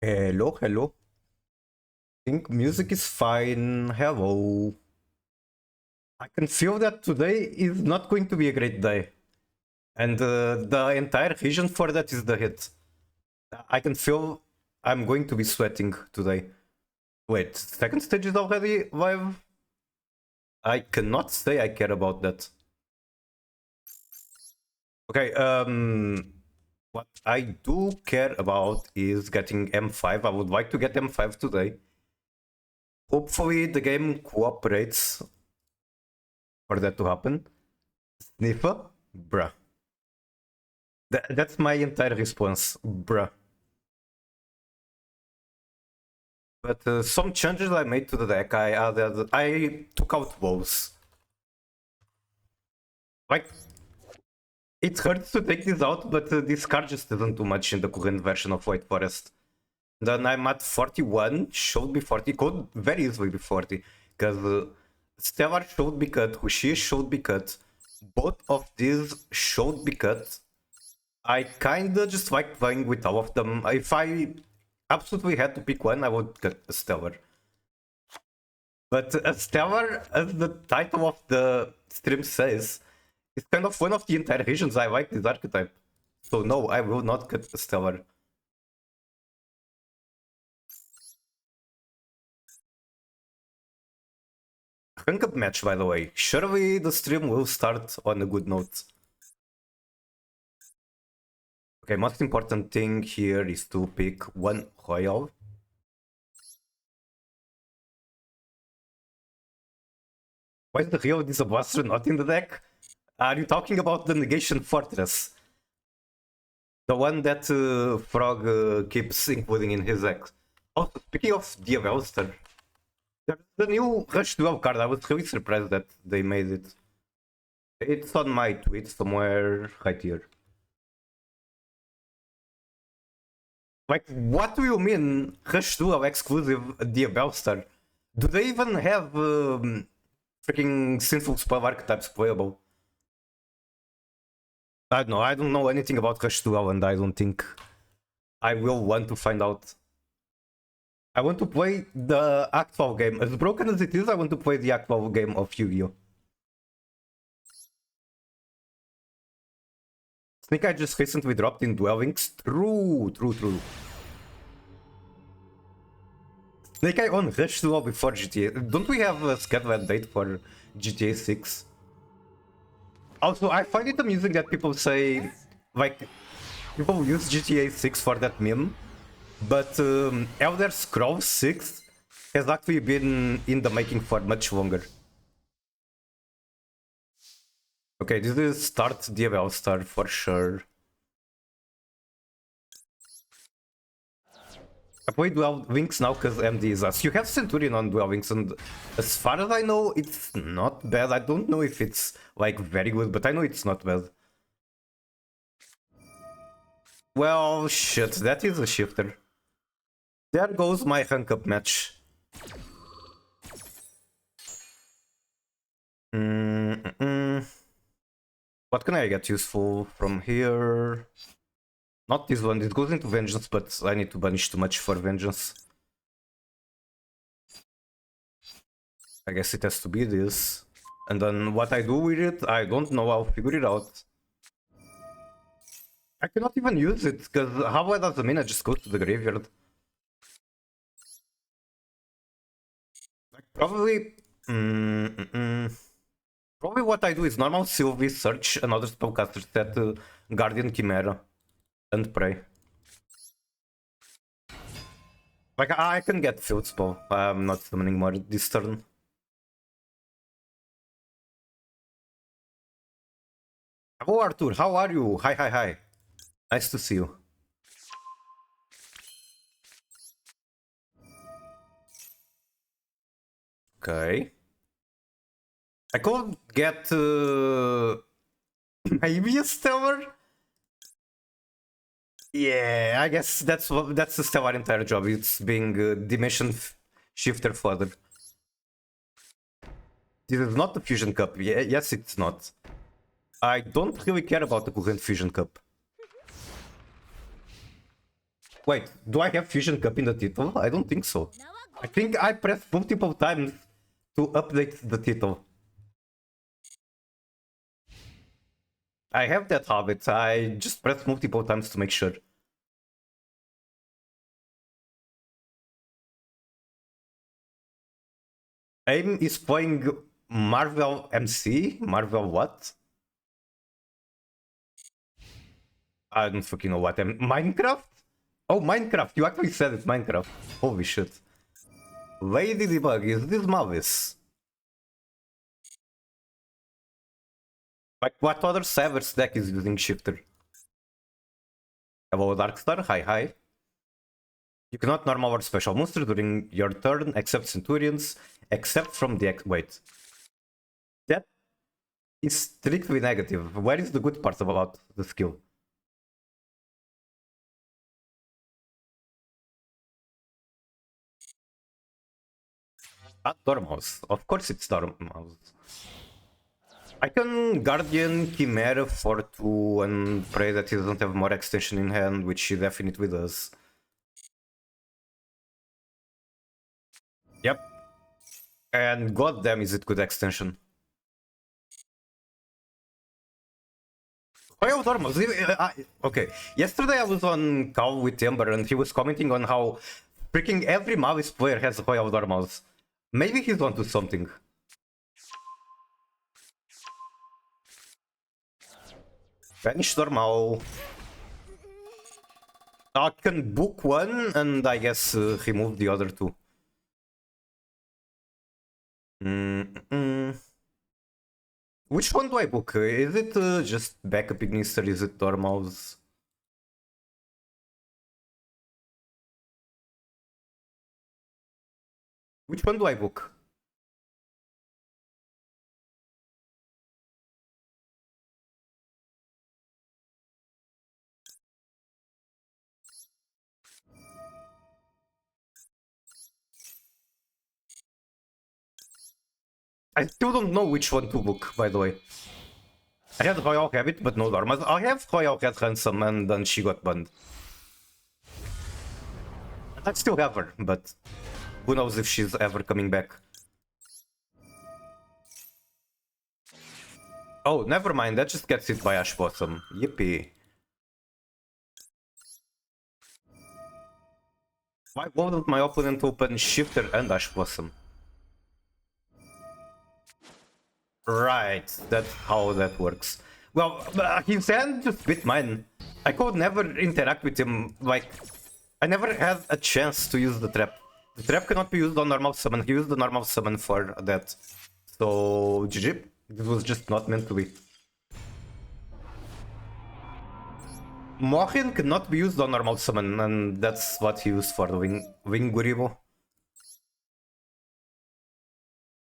Hello, hello. Think music is fine. Hello. I can feel that today is not going to be a great day. And the entire reason for that is the hit. I can feel I'm going to be sweating today. Wait, second stage is already live? I cannot say I care about that. Okay, what I do care about is getting M5. I would like to get M5 today. Hopefully the game cooperates for that to happen. Sniffer? Bruh. That's my entire response. Bruh. But some changes I made to the deck, I took out woes. Like, it hurts to take this out, but this card just isn't too much in the current version of White Forest. Then I'm at 41, should be 40, could very easily be 40, because Stellar should be cut, Hushi should be cut, both of these should be cut. I kinda just like playing with all of them. If I absolutely had to pick one, I would get a Stellar. But a Stellar, as the title of the stream says, is kind of one of the entire reasons I like this archetype. So no, I will not get a Stellar. Rank up match, by the way. Surely the stream will start on a good note. Okay, most important thing here is to pick one Royal. Why is the Rio Disaster not in the deck? Are you talking about the Negation Fortress? The one that Frog keeps including in his deck. Oh, speaking of the Avelster, there's the new Rush Duel card. I was really surprised that they made it. It's on my tweet somewhere right here. Like, what do you mean Rush Duel exclusive the Avelster? Do they even have freaking Sinful Spell archetypes playable? I don't know. I don't know anything about Rush Duel, and I don't think I will want to find out. I want to play the Act 12 game. As broken as it is, I want to play the Act 12 game of Yu-Gi-Oh! Snake Eye just recently dropped in Duel Links. True. Snake Eye on Rush Duel before GTA. Don't we have a scheduled date for GTA 6? Also, I find it amusing that people say, like, people use GTA 6 for that meme, but Elder Scrolls 6 has actually been in the making for much longer. Okay, this is start the Avelster for sure. I play Duel Links now because MD is us. You have Centurion on Duel Links, and as far as I know, it's not bad. I don't know if it's like very good, but I know it's not bad. Well, shit, that is a shifter. There goes my rank up match. What can I get useful from here? Not this one, it goes into Vengeance, but I need to banish too much for Vengeance. I guess it has to be this. And then what I do with it, I don't know, I'll figure it out. I cannot even use it, because how does the mana just go to the graveyard? Like, probably... Probably what I do is normal Sylvie, search another spellcaster set Guardian Chimera and pray. Like, I can get Field Spell. I'm not summoning more this turn. Hello Arthur, how are you? Hi. Nice to see you. Okay. I could get maybe a Stellar? Yeah, I guess that's the Stellar entire job. It's being Dimension Shifter fodder. This is not the Fusion Cup. Yeah, yes, it's not. I don't really care about the current Fusion Cup. Wait, do I have Fusion Cup in the title? I don't think so. I think I pressed multiple times to update the title. I have that habit. I just press multiple times to make sure. AIM is playing Marvel MC? Marvel what? I don't fucking know what. Minecraft? Oh, Minecraft. You actually said it, Minecraft. Holy shit. Lady Debug, is this Mavis? Like, what other Savage deck is using Shifter? Hello, Darkstar. Hi, hi. You cannot normal or special monster during your turn, except Centurions, except from the... Wait. That is strictly negative. Where is the good part about the skill? Ah, Dormouse. Of course it's Dormouse. I can Guardian Chimera for 2 and pray that he doesn't have more extension in hand, which he definitely does. Yep. And goddamn is it good extension. Oh, Dormouse. Okay. Yesterday I was on call with Timber and he was commenting on how freaking every Mavis player has Royal Dormouse. Maybe he's onto something. Vanish Dormouse. I can book one and I guess remove the other two. Which one do I book? Is it just backup Ignister? Is it Dormouse? Which one do I book? I still don't know which one to book, by the way. I had Royal Habit, but no Dormouse. I have Royal Cat Ransom, and then she got banned. I still have her, but who knows if she's ever coming back. Oh, never mind, that just gets hit by Ash Blossom. Yippee. Why wouldn't my opponent open Shifter and Ash Blossom? Right, that's how that works. Well, his hand just bit mine. I could never interact with him, like... I never had a chance to use the trap. The trap cannot be used on normal summon. He used the normal summon for that. So, GG. This was just not meant to be. Mohin cannot be used on normal summon, and that's what he used for the Wing Guribo.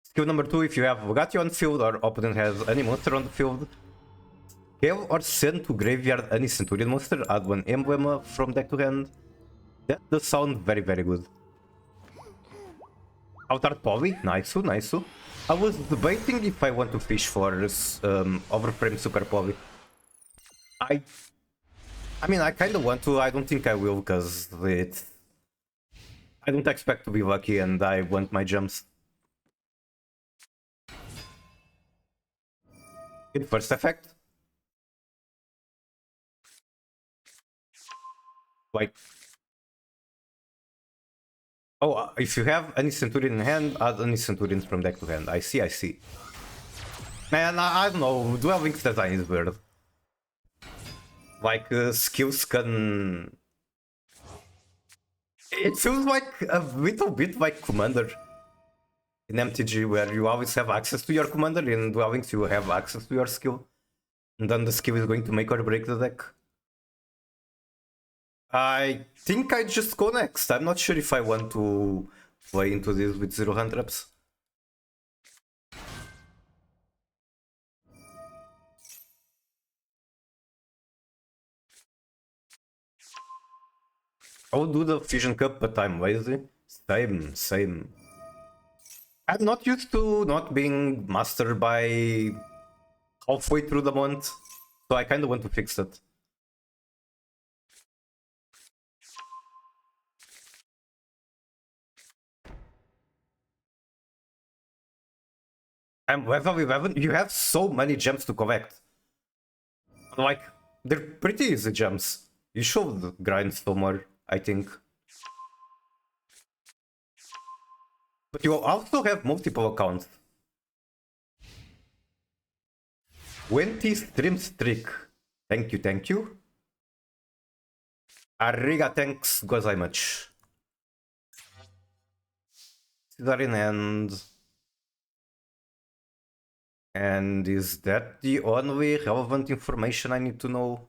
Skill number 2, if you have Bugatti on field or opponent has any monster on the field, kill or send to graveyard any Centurion monster, add 1 emblem from deck to hand. That does sound very, very good. Outer Poly, nice, nice. I was debating if I want to fish for Overframe Super Poly. I mean, I kinda want to, I don't think I will, because I don't expect to be lucky and I want my gems. Good first effect. Like... Oh, if you have any Centurion in hand, add any Centurions from deck to hand. I see, I see. Man, I don't know, Duel Links design is weird. Like, skills can... It feels like a little bit like Commander. In MTG, where you always have access to your Commander, in Duel Links you have access to your skill. And then the skill is going to make or break the deck. I think I just go next. I'm not sure if I want to play into this with 0 hand traps. I will do the Fusion Cup, but I'm lazy. Same. I'm not used to not being mastered by halfway through the month, so I kinda want to fix that. I'm level 11. You have so many gems to collect. Like, they're pretty easy gems. You should grind some more, I think. But you also have multiple accounts. 20 stream streak. Thank you, thank you. Ariga, thanks gozaimasu. Cesarean end. And is that the only relevant information I need to know?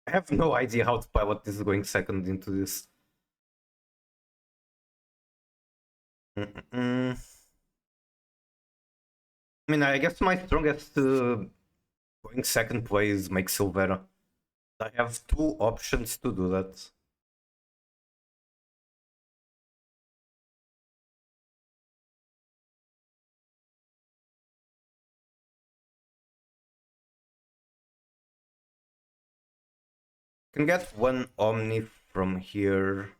I have no idea how to pilot this going second into this. I mean, I guess my strongest going second play is make Silvera. I have two options to do that. Can get one Omni from here.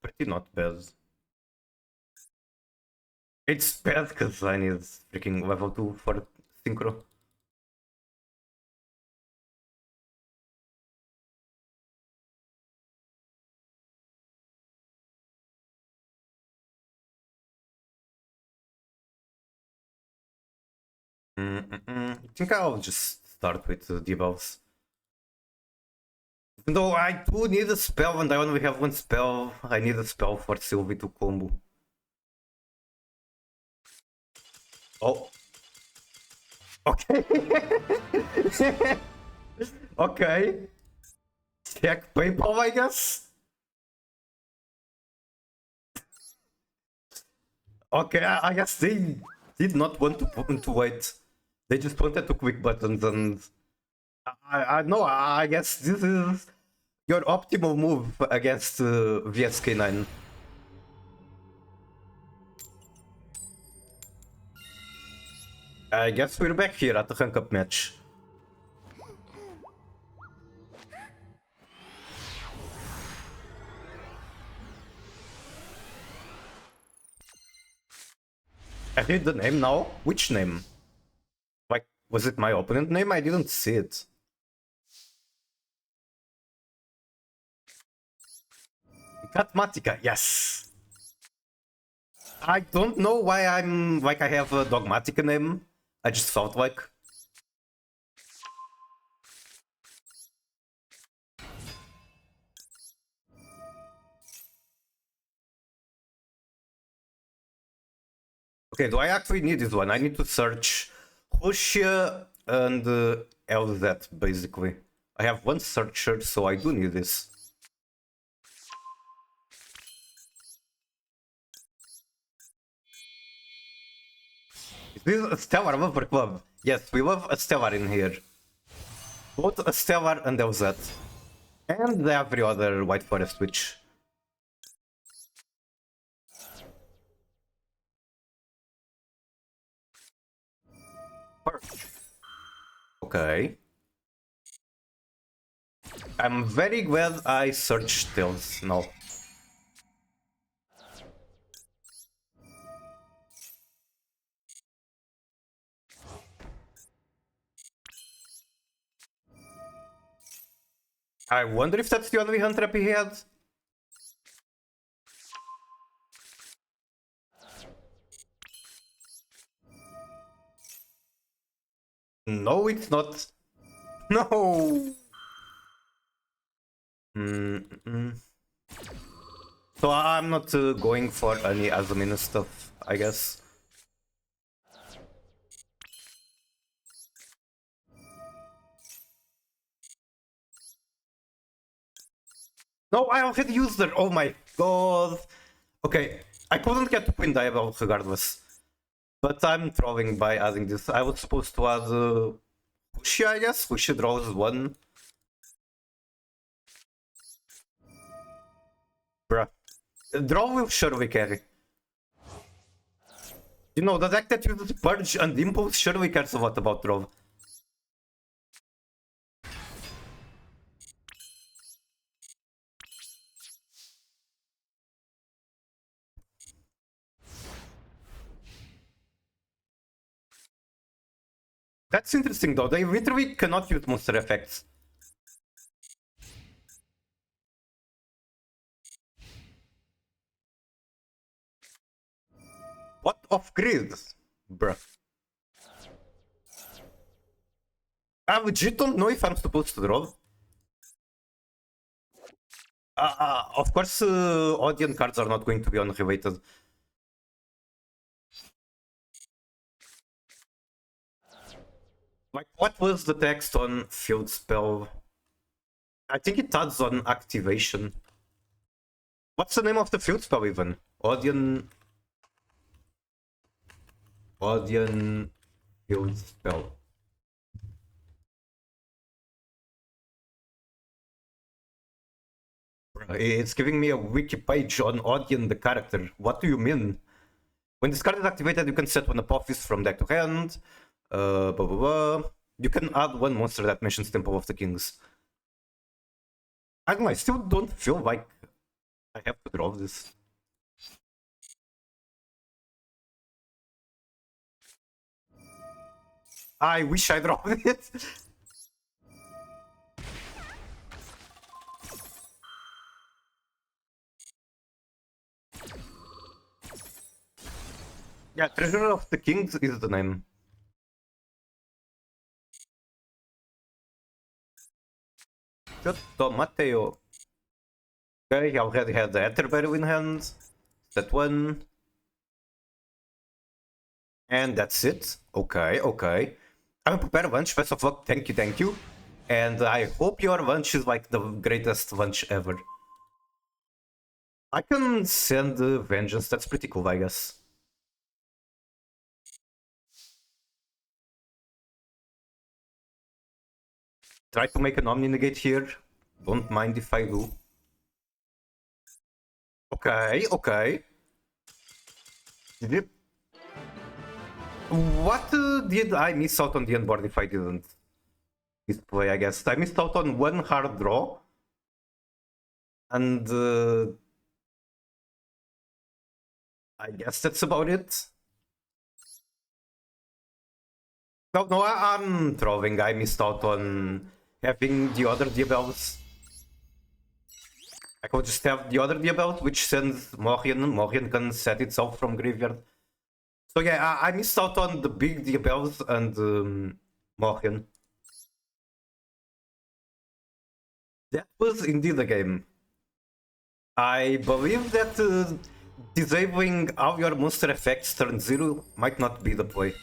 Pretty not bad. It's bad because I need freaking level 2 for Synchro. I think I'll just start with the debuffs. Even though I do need a spell and I only have one spell, I need a spell for Sylvie to combo. Oh. Okay. Okay. Check PayPal, I guess. Okay, I guess they did not want to wait. They just wanted to quick buttons, and I know. I guess this is your optimal move against VSK9. I guess we're back here at the rank up match. I read the name now. Which name? Like, was it my opponent name? I didn't see it. Katmatica, yes. I don't know why I'm like I have a Dogmatica name. I just felt like. Okay, do I actually need this one? I need to search Hushia and LZ, basically. I have one searcher, so I do need this. Is this a Stellar Lover Club? Yes, we love Astellar in here. Both Astellar and LZ. And every other White Forest witch. Okay. I'm very glad I searched Tales now. I wonder if that's the only hand trap he had. No, it's not. No! So I'm not going for any Azumina stuff, I guess. No, I already used her. Oh my god. Okay, I couldn't get to Queen Diablo regardless. But I'm trolling by adding this. I was supposed to add Hushia, I guess. Hushia draws one. Bruh. Draw will surely carry. You know, the deck that uses Purge and Impulse surely cares a lot about draw. That's interesting though. They literally cannot use monster effects. What off grid? Bruh. I legit don't know if I'm supposed to draw. Of course, audience cards are not going to be unrelated. Like, what was the text on field spell? I think it adds on activation. What's the name of the field spell even? Audience field spell. It's giving me a wiki page on Audience the character. What do you mean? When this card is activated, you can set one Apophis from deck to hand. Blah, blah, blah. You can add one monster that mentions Temple of the Kings. I don't know, I still don't feel like I have to draw this. I wish I draw it. Yeah, Treasure of the Kings is the name. Giotto Matteo. Okay, he already had the Etherberry in hand. That one. And that's it. Okay, okay. I'm prepared lunch. Best of luck. Thank you, thank you. And I hope your lunch is like the greatest lunch ever. I can send Vengeance. That's pretty cool, I guess. Try to make an Omni Negate here. Don't mind if I do. Okay, okay. What did I miss out on the end board if I didn't display, I guess? I missed out on one hard draw. And I guess that's about it. No, I'm trolling. I missed out on having the other Diabels. I could just have the other Diabels, which sends Morian. Morian can set itself from graveyard. So yeah, I missed out on the big Diabels and Morian. That was indeed a game. I believe that disabling all your monster effects turn 0 might not be the play.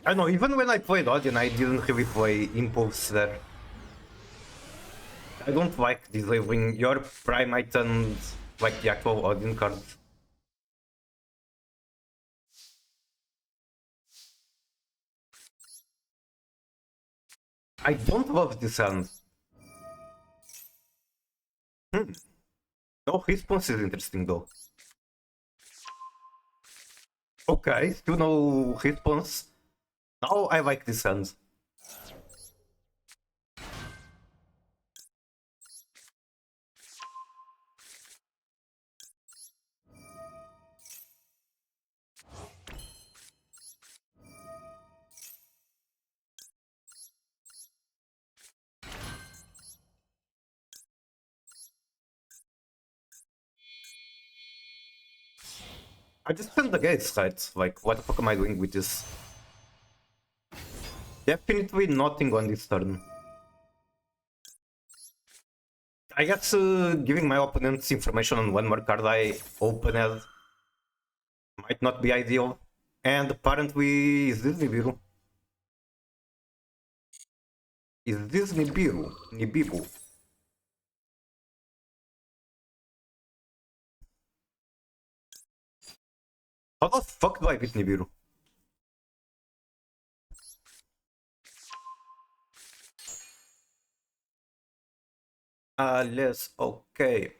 I know, even when I played Odin, I didn't really play Impulse there. I don't like disabling your Primate and like the actual Odin cards. I don't love this hand. No response is interesting though. Okay, still no response. Now I like this hand. I just spent the gates, right? Like, what the fuck am I doing with this? Definitely nothing on this turn. I guess giving my opponents information on one more card I opened might not be ideal. And apparently, is this Nibiru? Is this Nibiru? Nibiru? How the fuck do I beat Nibiru? Yes, okay.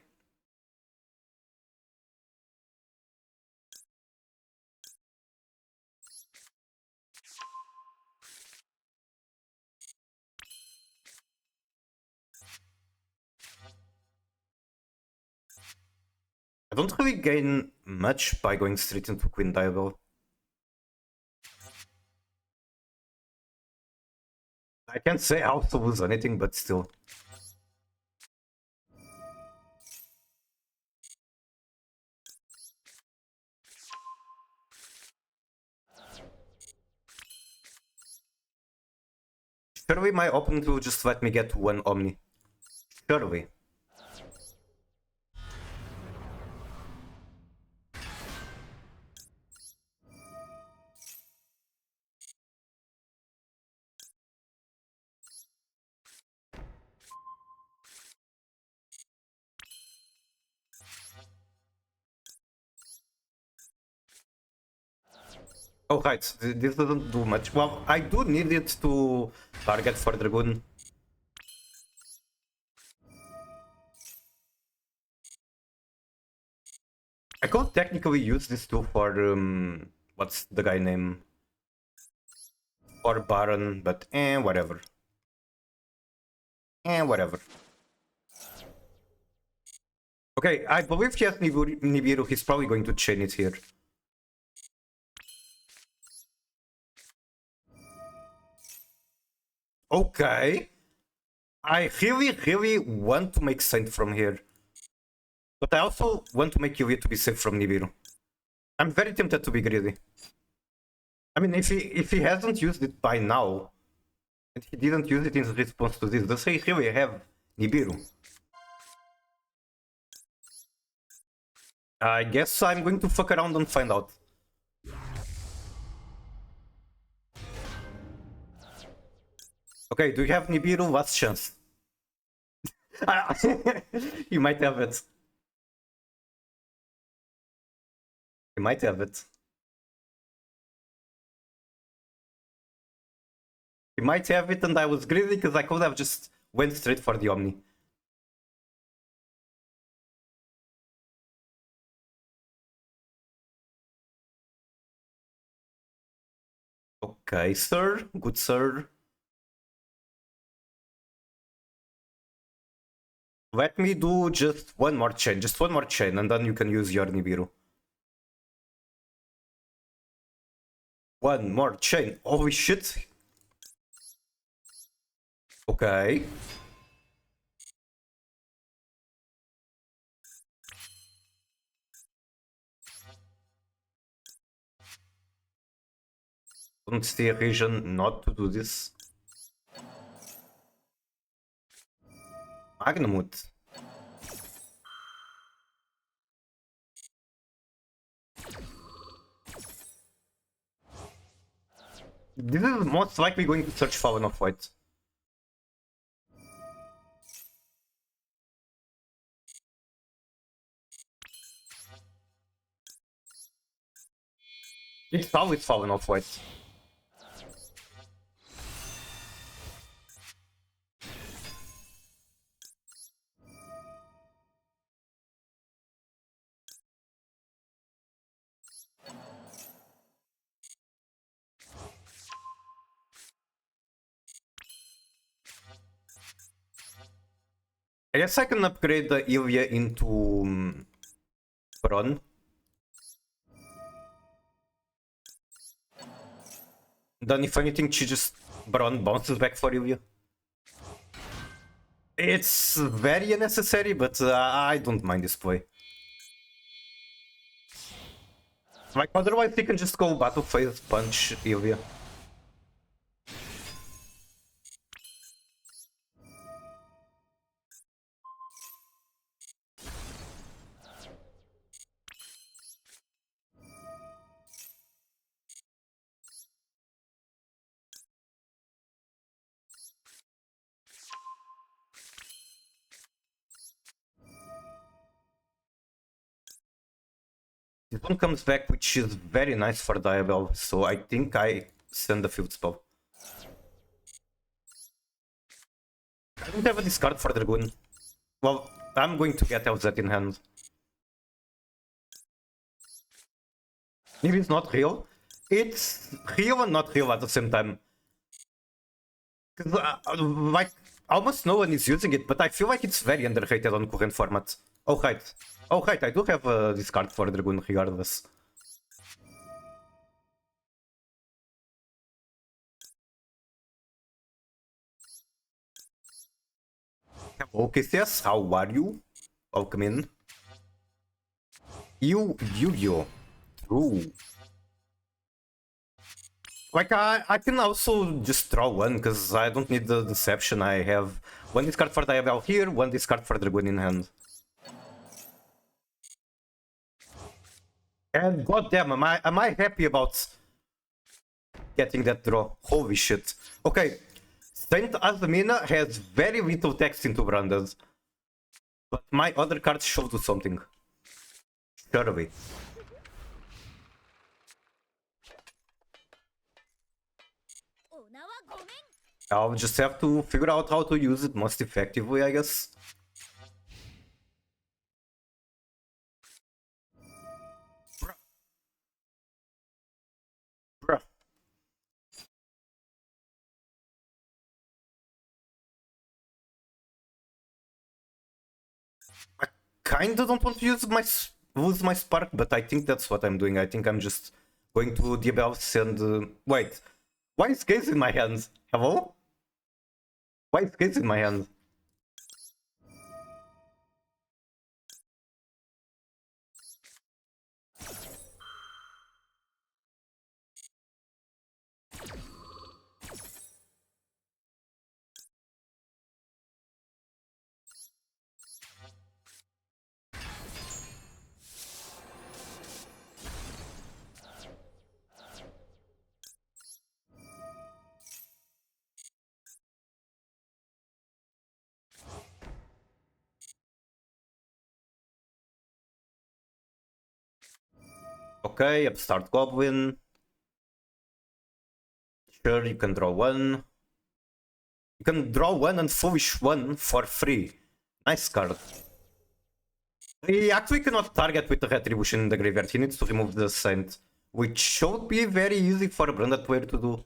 I don't really gain much by going straight into Queen Diablo. I can't say how to lose anything, but still. Surely my opponent will just let me get one Omni. Surely. Oh right, this doesn't do much. Well, I do need it to target for Dragoon. I could technically use this too for what's the guy name? For Baron, but whatever. Whatever. Okay, I believe he has Nibiru, he's probably going to chain it here. Okay. I really want to make Saint from here. But I also want to make Yulia to be safe from Nibiru. I'm very tempted to be greedy. I mean, if he hasn't used it by now, and he didn't use it in response to this, does he really have Nibiru? I guess I'm going to fuck around and find out. Okay, do you have Nibiru? Last chance. You might have it. You might have it. You might have it, and I was greedy because I could have just went straight for the Omni. Okay, sir. Good sir. Let me do just one more chain, and then you can use your Nibiru. One more chain. Holy shit. Okay. Don't see a reason not to do this. Magnamut. This is most likely going to search Fallen of White. It's always Fallen of White. I guess I can upgrade the Ilya into Bron. Then if anything, she just Bron bounces back for Ilya. It's very unnecessary, but I don't mind this play. Like, otherwise he can just go battle phase, punch Ilya. This one comes back, which is very nice for Diabel, so I think I send the field spell. I don't have a discard for Dragoon. Well, I'm going to get LZ in hand. Maybe it's not real. It's real and not real at the same time. Like, almost no one is using it, but I feel like it's very underrated on current format. Oh, right. Oh, right, I do have a discard for Dragoon regardless. Okay, yes, how are you? Welcome in. Yu-Gi-Oh! True. Like, I can also just draw one, because I don't need the Deception. I have one discard for Diabell here, one discard for Dragoon in hand. And goddamn, am I happy about getting that draw? Holy shit. Okay, Saint Azamina has very little text into Branded, but my other cards should do something. Surely. I'll just have to figure out how to use it most effectively, I guess. Bruh. I kinda don't want to lose my spark, but I think that's what I'm doing. I think I'm just going to Diabellus and wait. Why is Gaze in my hands? Hello? Why is Gaze in my hands? Okay, Upstart Goblin. Sure, you can draw one. You can draw one and Foolish one for free. Nice card. He actually cannot target with the Retribution in the graveyard. He needs to remove the Saint, which should be very easy for a Branded player to do.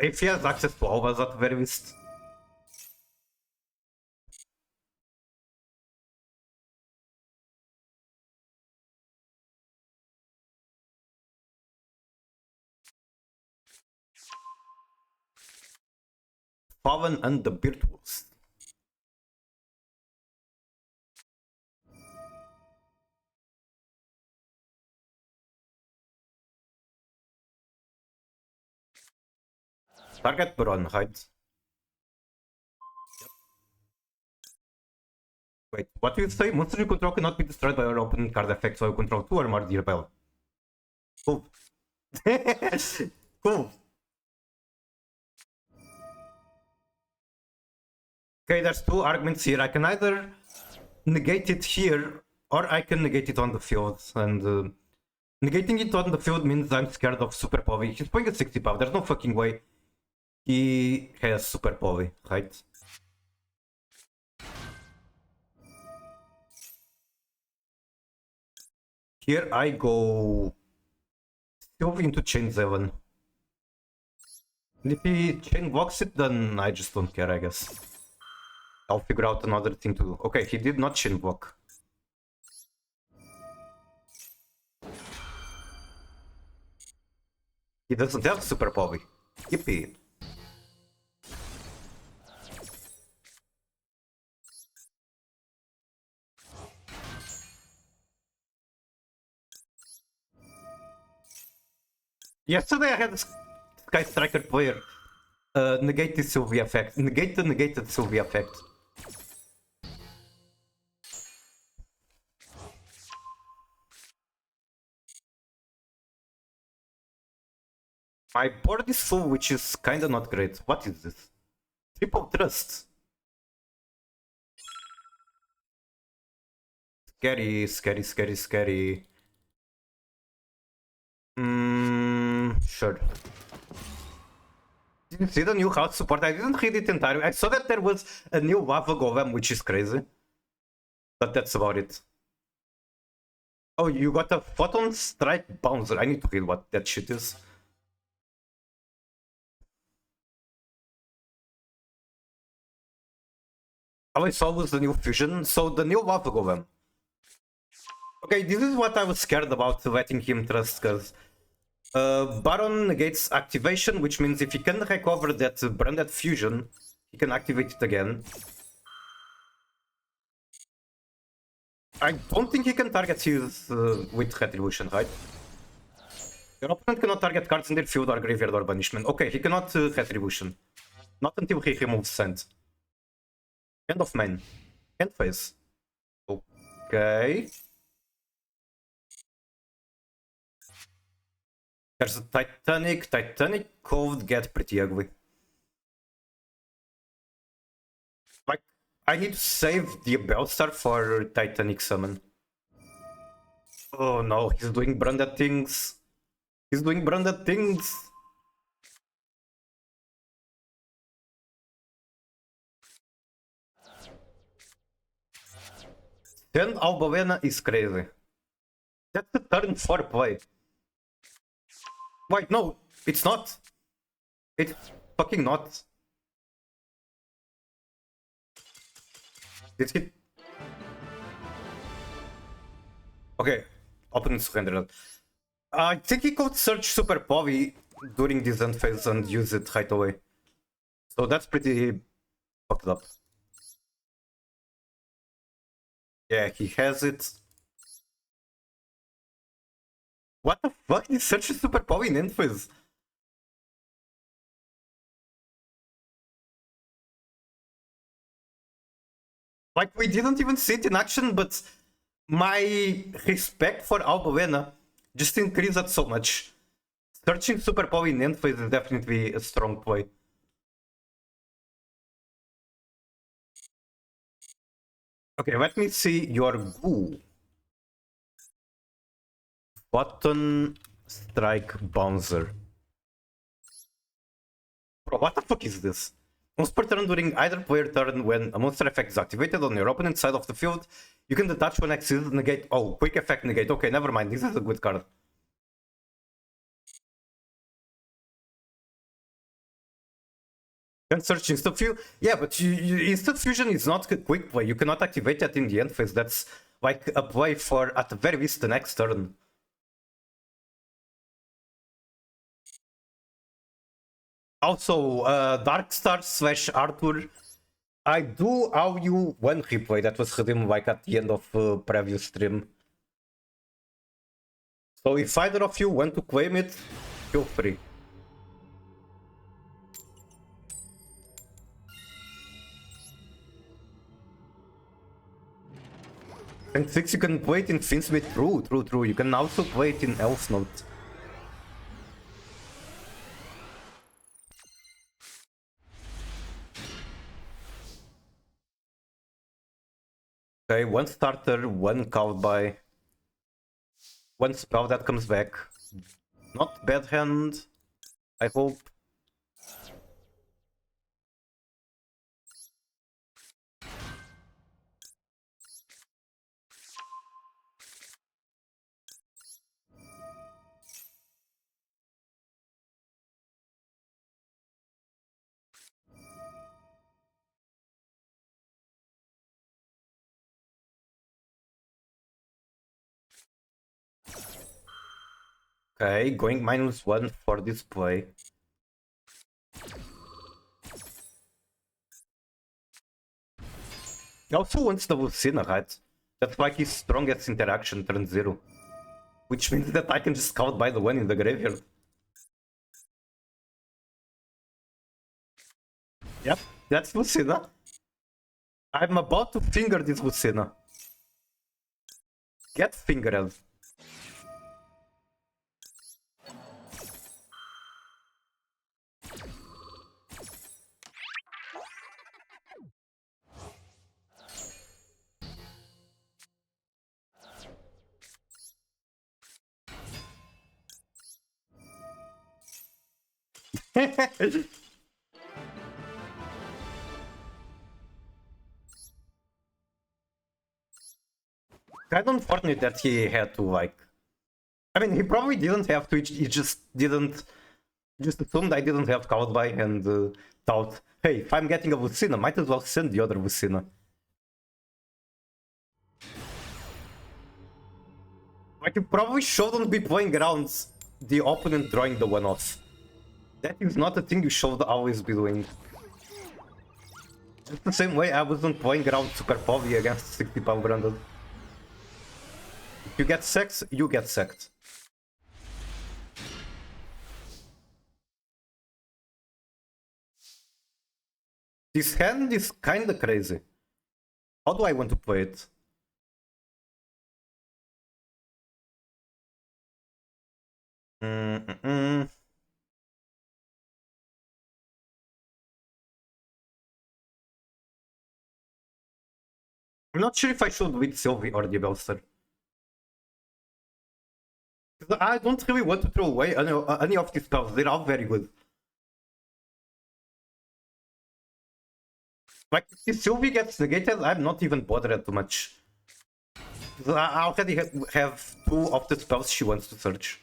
If he has access to Alvas at the very least. Fallen and the Virtuals. Target Baron, right? Wait, what do you say? Monsters you control cannot be destroyed by your opponent card effects, so you control 2 or more Diabell. Cool. Cool. Okay, there's two arguments here. I can either negate it here, or I can negate it on the field. And negating it on the field means I'm scared of Super Poly. He's playing a 60 power. There's no fucking way he has Super Poly, right? Here I go Sylvie into Chain 7. And if he chain blocks it, then I just don't care, I guess. I'll figure out another thing to do. Okay, he did not chain block. He doesn't have Super Poly. Yippee. Yesterday I had a Sky Striker player negate the Sylvia effect. Negate the negated Sylvia effect. My board is full, which is kinda not great. What is this? Triple Trust. Scary, scary, scary, scary. Sure. Did you see the new house support? I didn't read it entirely. I saw that there was a new lava golem, which is crazy. But that's about it. Oh, you got a Photon Strike Bouncer. I need to read what that shit is. Oh, it's always the new fusion, so the new lava golem. Okay, this is what I was scared about letting him trust, because Baron negates activation, which means if he can recover that branded fusion, he can activate it again. I don't think he can target his with Retribution, right? Your opponent cannot target cards in their field or graveyard or banishment. Okay, he cannot Retribution. Not until he removes Sand. End of main. End phase. Okay. There's a Titanic. Titanic could get pretty ugly. Like, I need to save the Bellstar for Titanic summon. Oh no, he's doing branded things. He's doing branded things. Then Albavena is crazy. That's the turn 4 play. Wait, no, it's not. It's fucking not. Did he? Okay, opponent surrendered. I think he could search Super Povi during this end phase and use it right away. So that's pretty fucked up. Yeah, he has it. What the fuck? He searches Super Povi in end phase. Like, we didn't even see it in action, but my respect for Albavena just increased so much. Searching Super Power in end phase is definitely a strong play. Okay, let me see your goo. Button Strike Bouncer. Bro, what the fuck is this? Once per turn during either player turn, when a monster effect is activated on your opponent's side of the field, you can detach one exceed negate. Oh, quick effect negate. Okay, never mind. This is a good card. Can search instant fusion. Yeah, but instant fusion is not a quick play. You cannot activate that in the end phase. That's like a play for at the very least the next turn. Also, Darkstar / Arthur. I do owe you one replay that was redeemed like at the end of previous stream. So if either of you want to claim it, feel free. And 6 you can play it in Finsmith. True. You can also play it in Elf Note. Okay, one starter, one cowboy. One spell that comes back. Not bad hand, I hope. Okay, going -1 for this play. He also wants the Lucina, right? That's like his strongest interaction, turn 0. Which means that I can just scout by the one in the graveyard. Yep, that's Lucina. I'm about to finger this Lucina. Get fingered. Kind of unfortunate that he had to, like... I mean, he probably didn't have to, he just didn't... Just assumed I didn't have Cowed by and thought, hey, if I'm getting a Lucina, might as well send the other Lucina. Like, you probably shouldn't be playing around the opponent drawing the one off. That is not a thing you should always be doing. Just the same way I wasn't playing around Super Povey against 60 pound Brandon. If you get sacked, you get sacked. This hand is kinda crazy. How do I want to play it? Mm-mm. I'm not sure if I should with Sylvie or the Belster. I don't really want to throw away any of these spells. They're all very good. Like, if Sylvie gets negated, I'm not even bothered too much. I already have two of the spells she wants to search.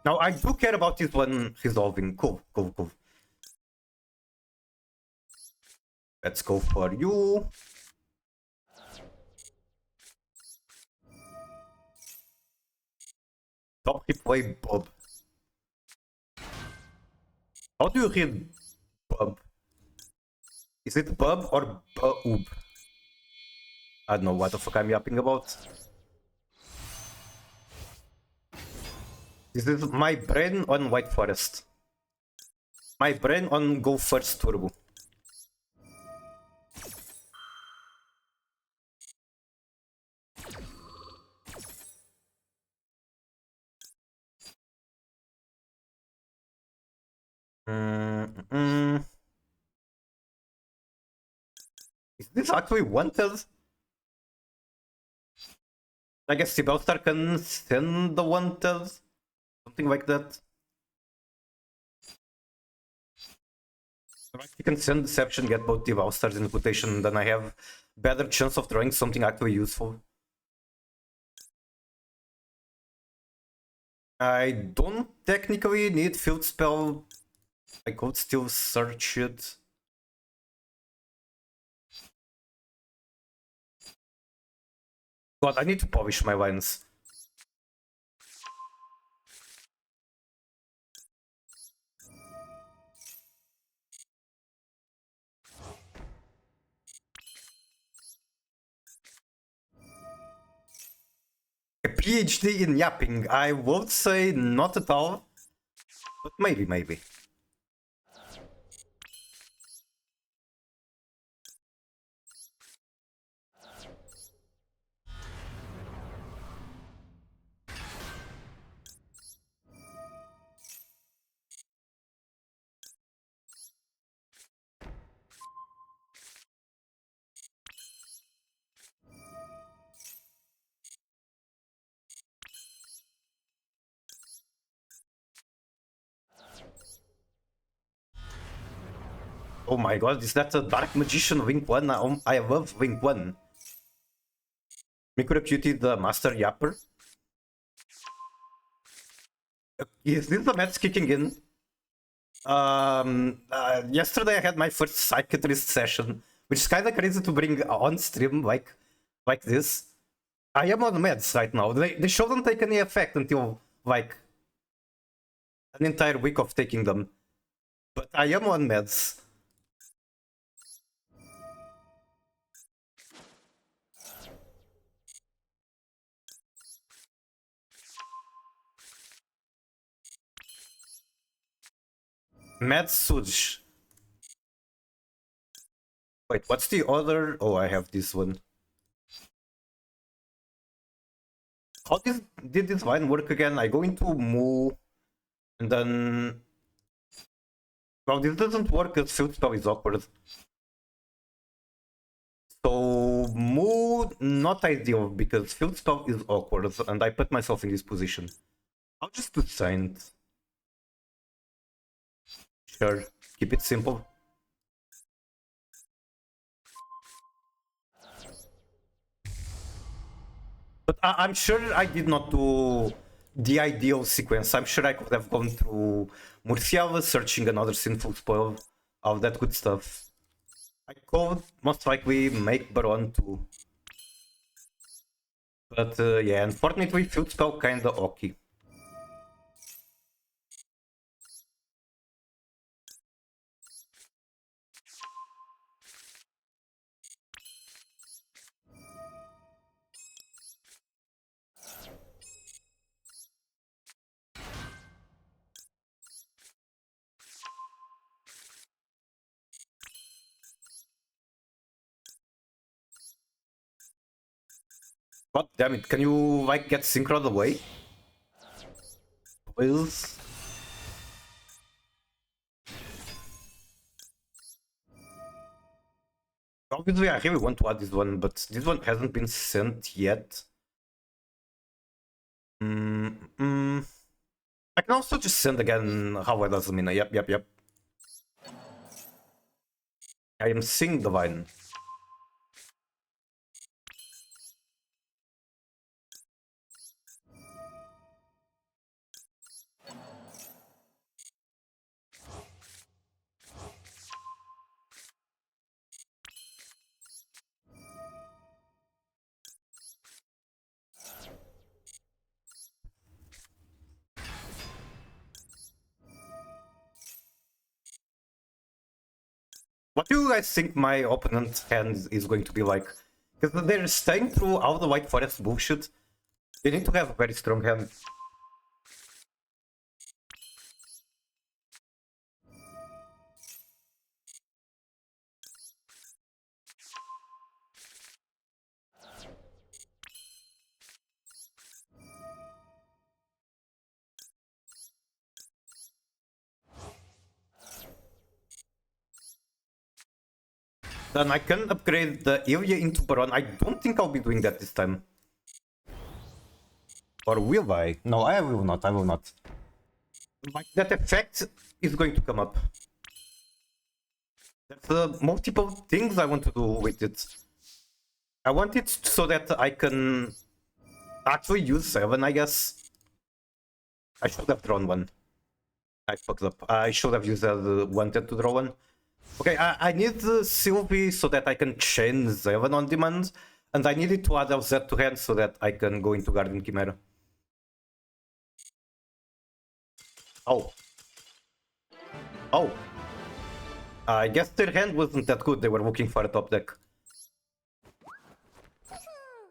Now, I do care about this one resolving. Cool, cool, cool. Let's go for you. Top replay Bob. How do you read Bob? Is it Bub or Bub? I don't know what the fuck I'm yapping about. This is my brain on White Forest. My brain on Go First Turbo. Is this actually wanted? I guess Sibelstar can send the wanted. Something like that. If you can send Deception, get both Devour Stars in rotation, then I have better chance of drawing something actually useful. I don't technically need Field Spell. I could still search it. God, I need to polish my lines. A PhD in yapping, I would say not at all, but maybe. Oh my god, is that a Dark Magician Wing 1? I love Wing 1. Microcutie the Master Yapper. Is this the match kicking in? Yesterday I had my first psychiatrist session, which is kind of crazy to bring on stream like this. I am on meds right now. They shouldn't take any effect until like an entire week of taking them, but I am on meds. Mad Suj. Wait, what's the other? Oh, I have this one. How did this line work again? I go into Moo, and then... Well, this doesn't work because Field Spell is awkward. So, Moo, not ideal, because Field Spell is awkward, and I put myself in this position. I'll just do Saint. Sure, keep it simple. But I'm sure I did not do the ideal sequence. I'm sure I could have gone through Murciava, searching another sinful spoil, all that good stuff. I could most likely make Baron too. But yeah, unfortunately, field spell kinda okay. God damn it, can you like get synchroned away? Please? Obviously, I really want to add this one, but this one hasn't been sent yet. I can also just send again how does Mina. Yep. I am seeing Divine. What do you guys think my opponent's hand is going to be like? Because they're staying through all the White Forest bullshit. They need to have a very strong hand. Then I can upgrade the area into Baron. I don't think I'll be doing that this time. Or will I? No, I will not. I will not. Like, that effect is going to come up. There's multiple things I want to do with it. I want it so that I can actually use 7, I guess. I should have drawn one. I fucked up. I should have used wanted to draw one. Okay, I need Sylvie so that I can chain 7 on demand. And I needed to add LZ to hand so that I can go into Guardian Chimera. Oh. Oh. I guess their hand wasn't that good. They were looking for a top deck.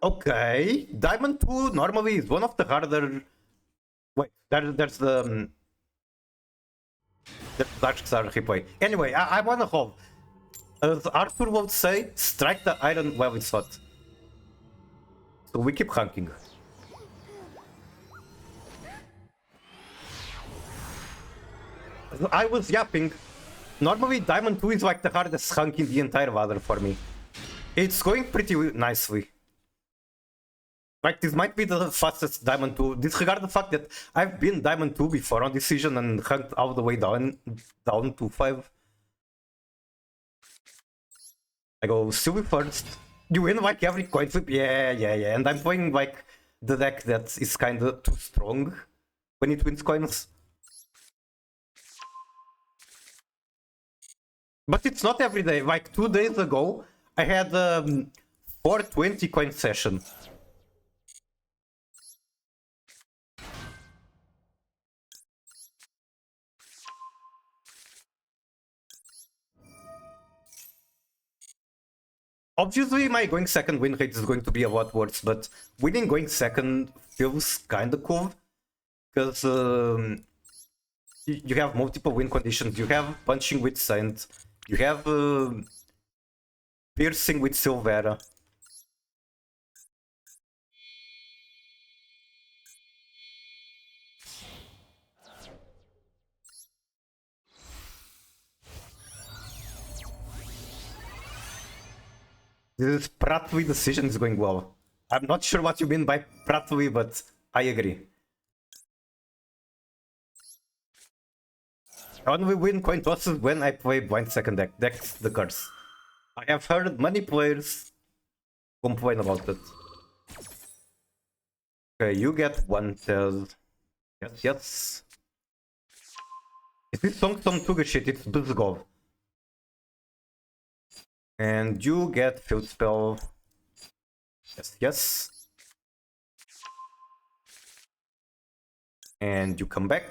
Okay. Diamond 2 normally is one of the harder... Wait, there's the... The Dark Star replay. Anyway, I wanna hold. As Arthur would say, strike the iron while it's hot. So we keep hunking. I was yapping. Normally, Diamond 2 is like the hardest hunk in the entire ladder for me. It's going pretty nicely. Like, this might be the fastest Diamond 2. Disregard the fact that I've been Diamond 2 before on Decision and hunked all the way down to 5. I go Sylvie first. You win like every coin flip? Yeah. And I'm playing like the deck that is kinda too strong when it wins coins. But it's not every day. Like 2 days ago, I had 420 coin session. Obviously, my going second win rate is going to be a lot worse, but winning going second feels kinda cool. Because you have multiple win conditions. You have punching with Saint. You have piercing with Silvera. This Pratvi decision is going well. I'm not sure what you mean by Pratvi, but I agree. I only win coin tosses when I play blind second deck. That's the curse. I have heard many players complain about it. Okay, you get one test. Yes, yes. Is this song some Tuga shit? It's Buzgov. And you get field spell. Yes, yes. And you come back.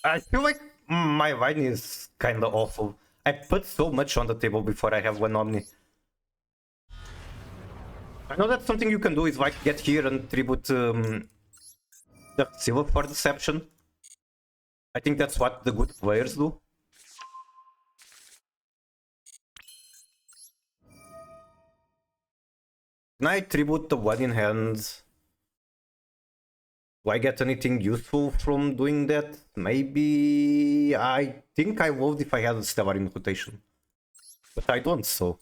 I feel like my wine is kinda awful. I put so much on the table before I have one Omni. I know that something you can do is like get here and tribute the Silver for Deception. I think that's what the good players do. Can I tribute the one in hand? Do I get anything useful from doing that? Maybe... I think I would if I had a Stellar in rotation. But I don't, so...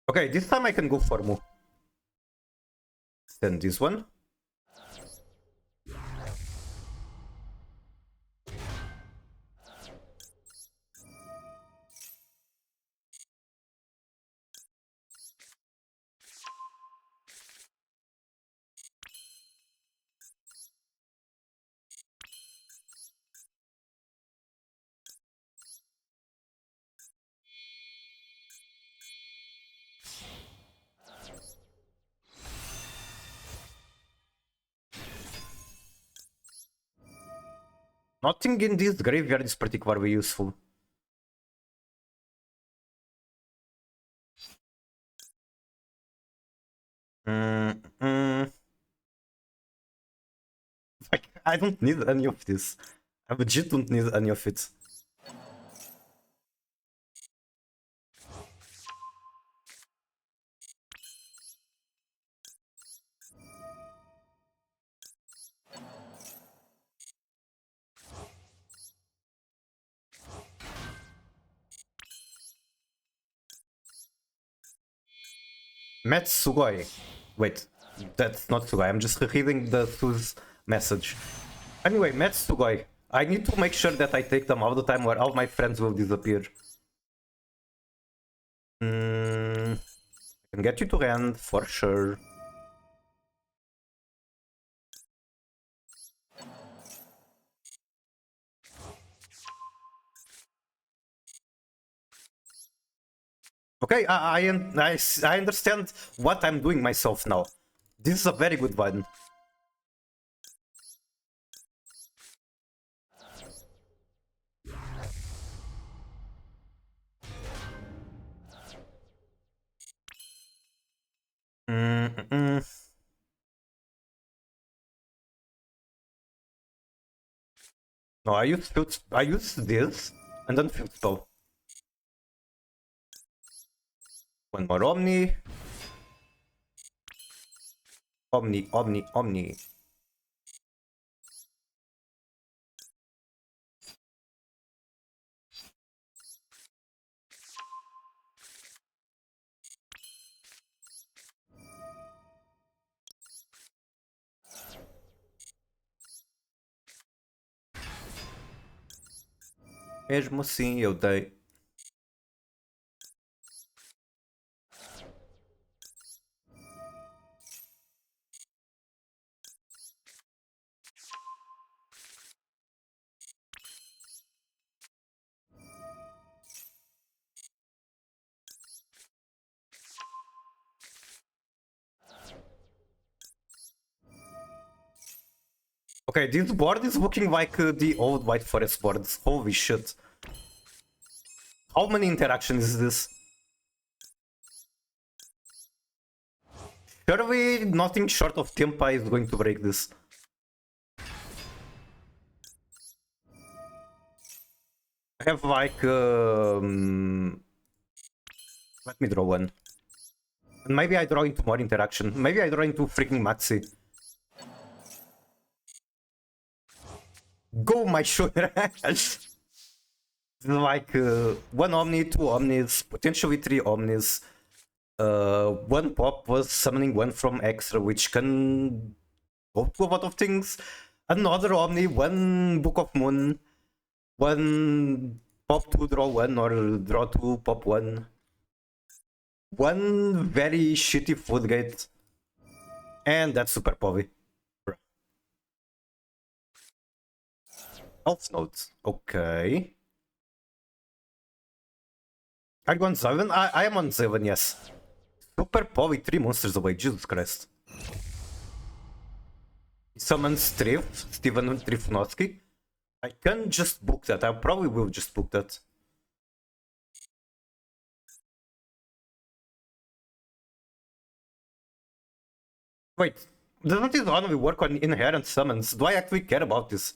Okay, this time I can go for Mu. Then this one. Nothing in this graveyard is particularly useful. Like, I don't need any of this. I legit don't need any of it. Met Sugoi. Wait, that's not Sugoi. I'm just reading the Su's message. Anyway, Met Sugoi. I need to make sure that I take them all the time or all my friends will disappear. I can get you to hand for sure. Okay, I understand what I'm doing myself now. This is a very good one. No, I use this and then field spell. One more Omni. Omni, Omni, Omni. Mesmo assim, eu dei. Okay, this board is looking like the old White Forest boards. Holy shit. How many interactions is this? Surely nothing short of Tempa is going to break this. I have like... let me draw one. And maybe I draw into more interaction. Maybe I draw into freaking Maxi. Go, my shoulder! Like one Omni, two Omnis, potentially three Omnis. One Pop was summoning one from Extra, which can go to a lot of things. Another Omni, one Book of Moon, one Pop 2, draw 1, or draw 2, Pop 1. One very shitty Floodgate. And that's super Povy. Elf Notes. Okay. Are you on 7? I am on 7, yes. Super Povy, 3 monsters away, Jesus Christ. He summons Steven Trifonowski. I can just book that. I probably will just book that. Wait, doesn't this only work on inherent summons? Do I actually care about this?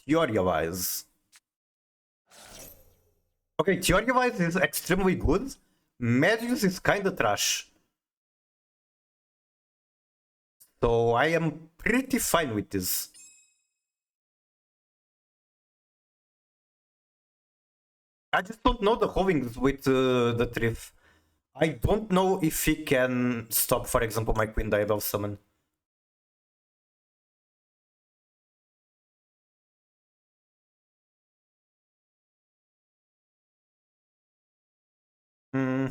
Theory-wise. Okay, theory-wise is extremely good. Magius is kinda trash. So I am pretty fine with this. I just don't know the holdings with the Thrift. I don't know if he can stop, for example, my Queen Diabel summon. Hmm.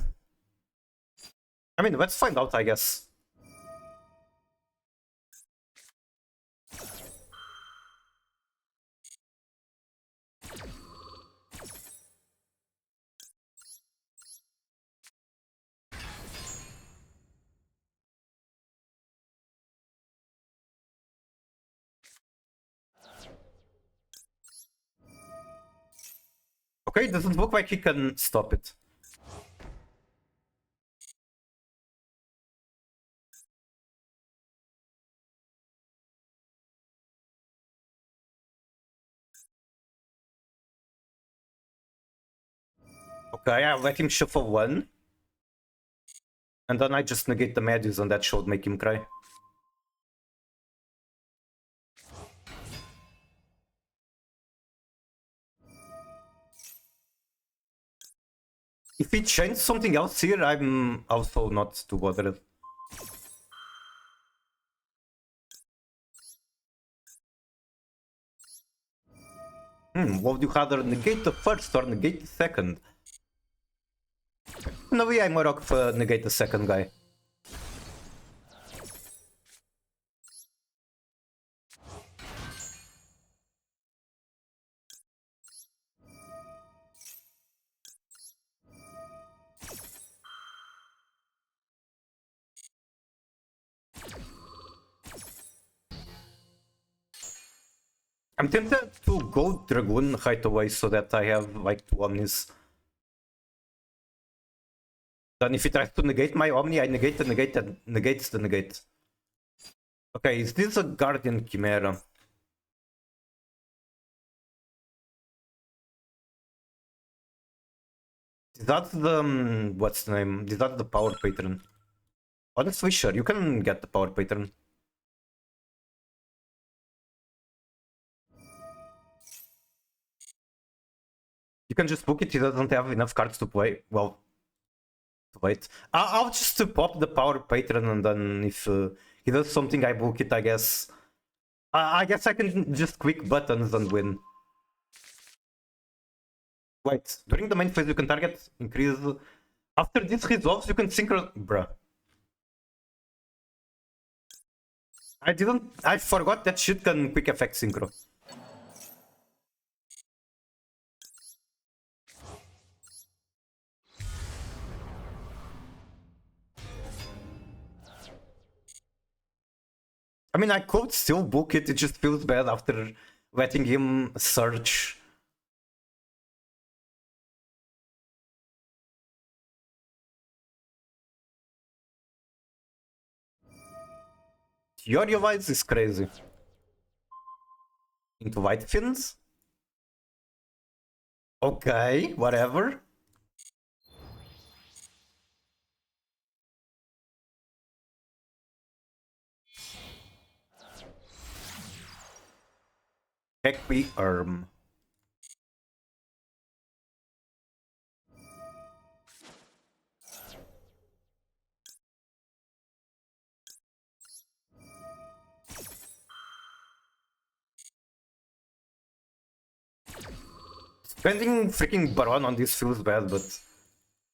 I mean, let's find out, I guess. Okay, it doesn't look like he can stop it. Okay, I'll let him shuffle one. And then I just negate the Medius and that should make him cry. If he changed something else here, I'm also not too bothered. Would you rather negate the first or negate the second? No way, I'm more of negate the second guy. I'm tempted to go Dragoon right away so that I have like 2 Omnis. Then if he tries to negate my Omni, I negate the negate and negates the negate. Okay, is this a Guardian Chimera? Is that the... what's the name? Is that the Power Patron? Honestly, sure, you can get the Power Patron. You can just book it, he doesn't have enough cards to play. Well, wait. I'll just pop the Power Patron and then if he does something, I book it, I guess. I guess I can just click buttons and win. Wait, during the main phase you can target, increase... After this resolves, you can synchro... Bruh. I forgot that shit can quick effect synchro. I mean, I could still book it, it just feels bad after letting him search. Theory-wise is crazy. Into white fins? Okay, whatever. Requiem. Spending freaking Baron on this feels bad, but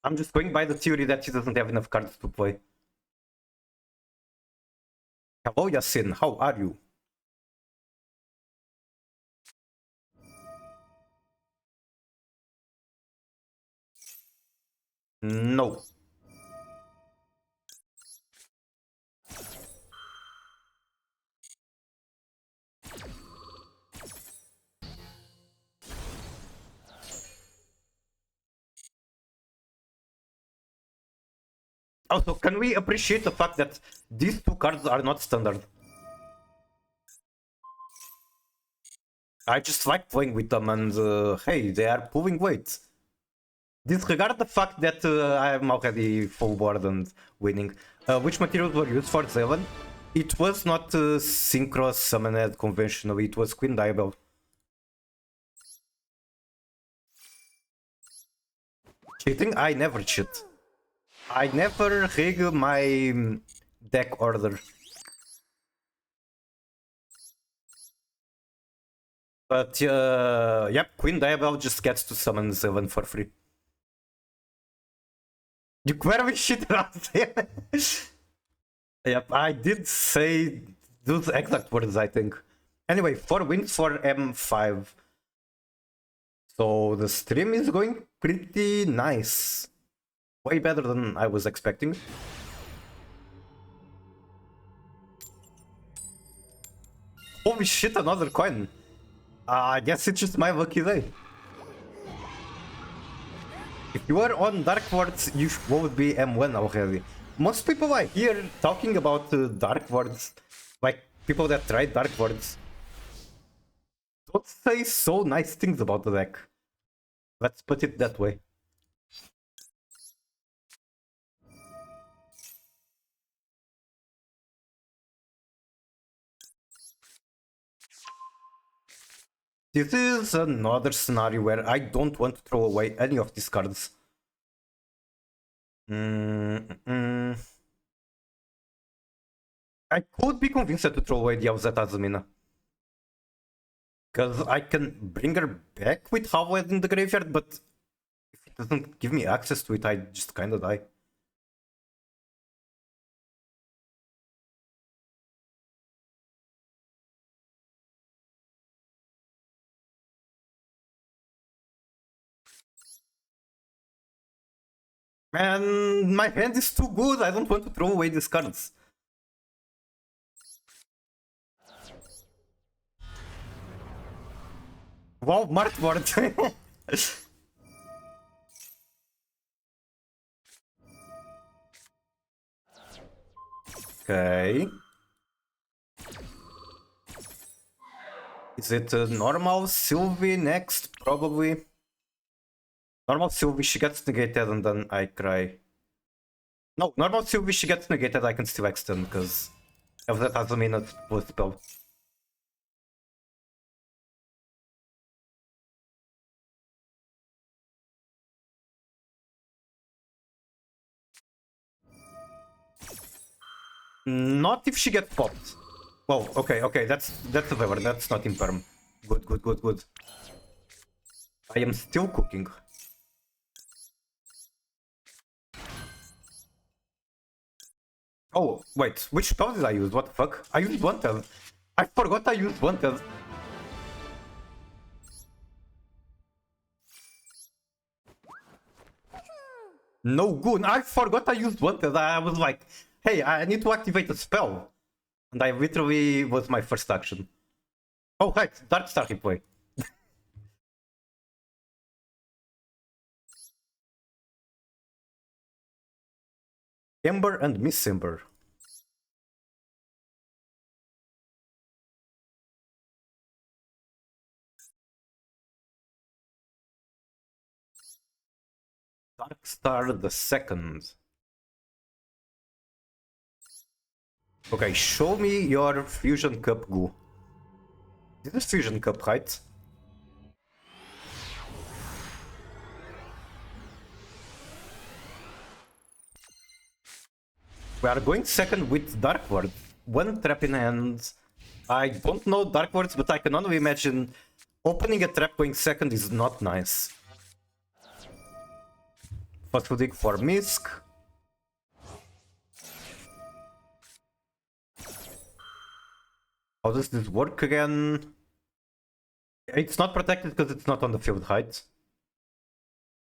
I'm just going by the theory that he doesn't have enough cards to play. Hello, Yasin, how are you? No. Also, can we appreciate the fact that these two cards are not standard? I just like playing with them and hey, they are pulling weight. Disregard the fact that I'm already full board and winning. Which materials were used for Zelen? It was not Synchro Summoned conventionally, it was Queen Diabel. Cheating? I never cheat. I never rig my deck order. But yep, Queen Diabel just gets to summon Zelen for free. You clearly shit out there. Yep, I did say those exact words, I think. Anyway, 4 wins for M5. So the stream is going pretty nice. Way better than I was expecting. Holy shit, another coin. I guess it's just my lucky day. If you are on Dark Words, you would be M1 already. Most people I hear talking about Dark Words, like people that try Dark Words, don't say so nice things about the deck. Let's put it that way. This is another scenario where I don't want to throw away any of these cards. I could be convinced to throw away the Alzeta Azumina. Because I can bring her back with Howled in the graveyard, but if it doesn't give me access to it, I just kinda die. Man, my hand is too good, I don't want to throw away these cards. Wow, Martward! Okay. Is it normal Sylvie next? Probably. Normal Sylvie, she gets negated and then I cry. No, normal Sylvie, she gets negated, I can still extend because of that Azumina plus spell. Not if she gets popped. Well, okay, that's a favor, that's not imperm. Good. I am still cooking. Oh, wait, which spell did I use? What the fuck? I used Wanted. I forgot I used Wanted. No good. I forgot I used Wanted. I was like, hey, I need to activate a spell. And I literally was my first action. Oh, right, Dark Star replay. Ember and Miss Ember. Dark Star the second. Okay, show me your Fusion Cup goo. This is Fusion Cup, right? We are going second with Dark Ward. One trap in hand. I don't know Dark Wards, but I can only imagine opening a trap going second is not nice. Fast fooding for Misk. How does this work again? It's not protected because it's not on the field height.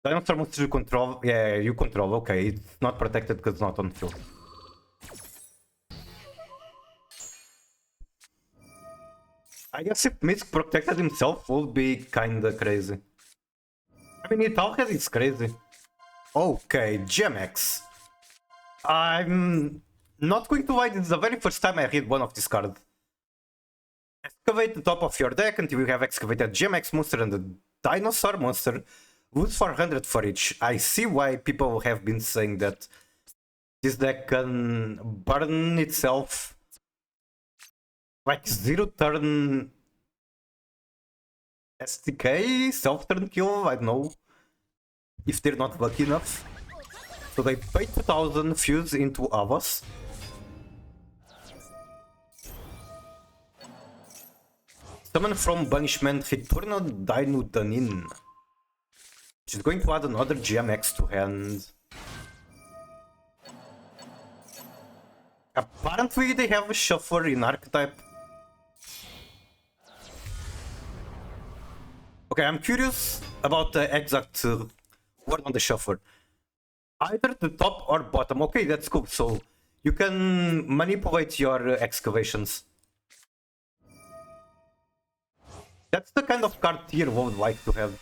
Dinosaur monster you control. Yeah, you control. Okay, it's not protected because it's not on the field. I guess if Misk protected himself would be kinda crazy. I mean, it all has its crazy. Okay, GMX. I'm not going to lie, this is the very first time I read one of these cards. Excavate the top of your deck until you have excavated GMX monster and the dinosaur monster. Lose 400 for each. I see why people have been saying that this deck can burn itself. Like 0-turn STK, self-turn kill, I don't know. If they're not lucky enough. So they pay 2000, fuse into Avos. Summon from banishment, return a Dino Danin. Which is going to add another GMX to hand. Apparently they have a shuffler in archetype. Okay, I'm curious about the exact word on the shuffler. Either the top or bottom. Okay, that's cool. So you can manipulate your excavations. That's the kind of card tier would like to have.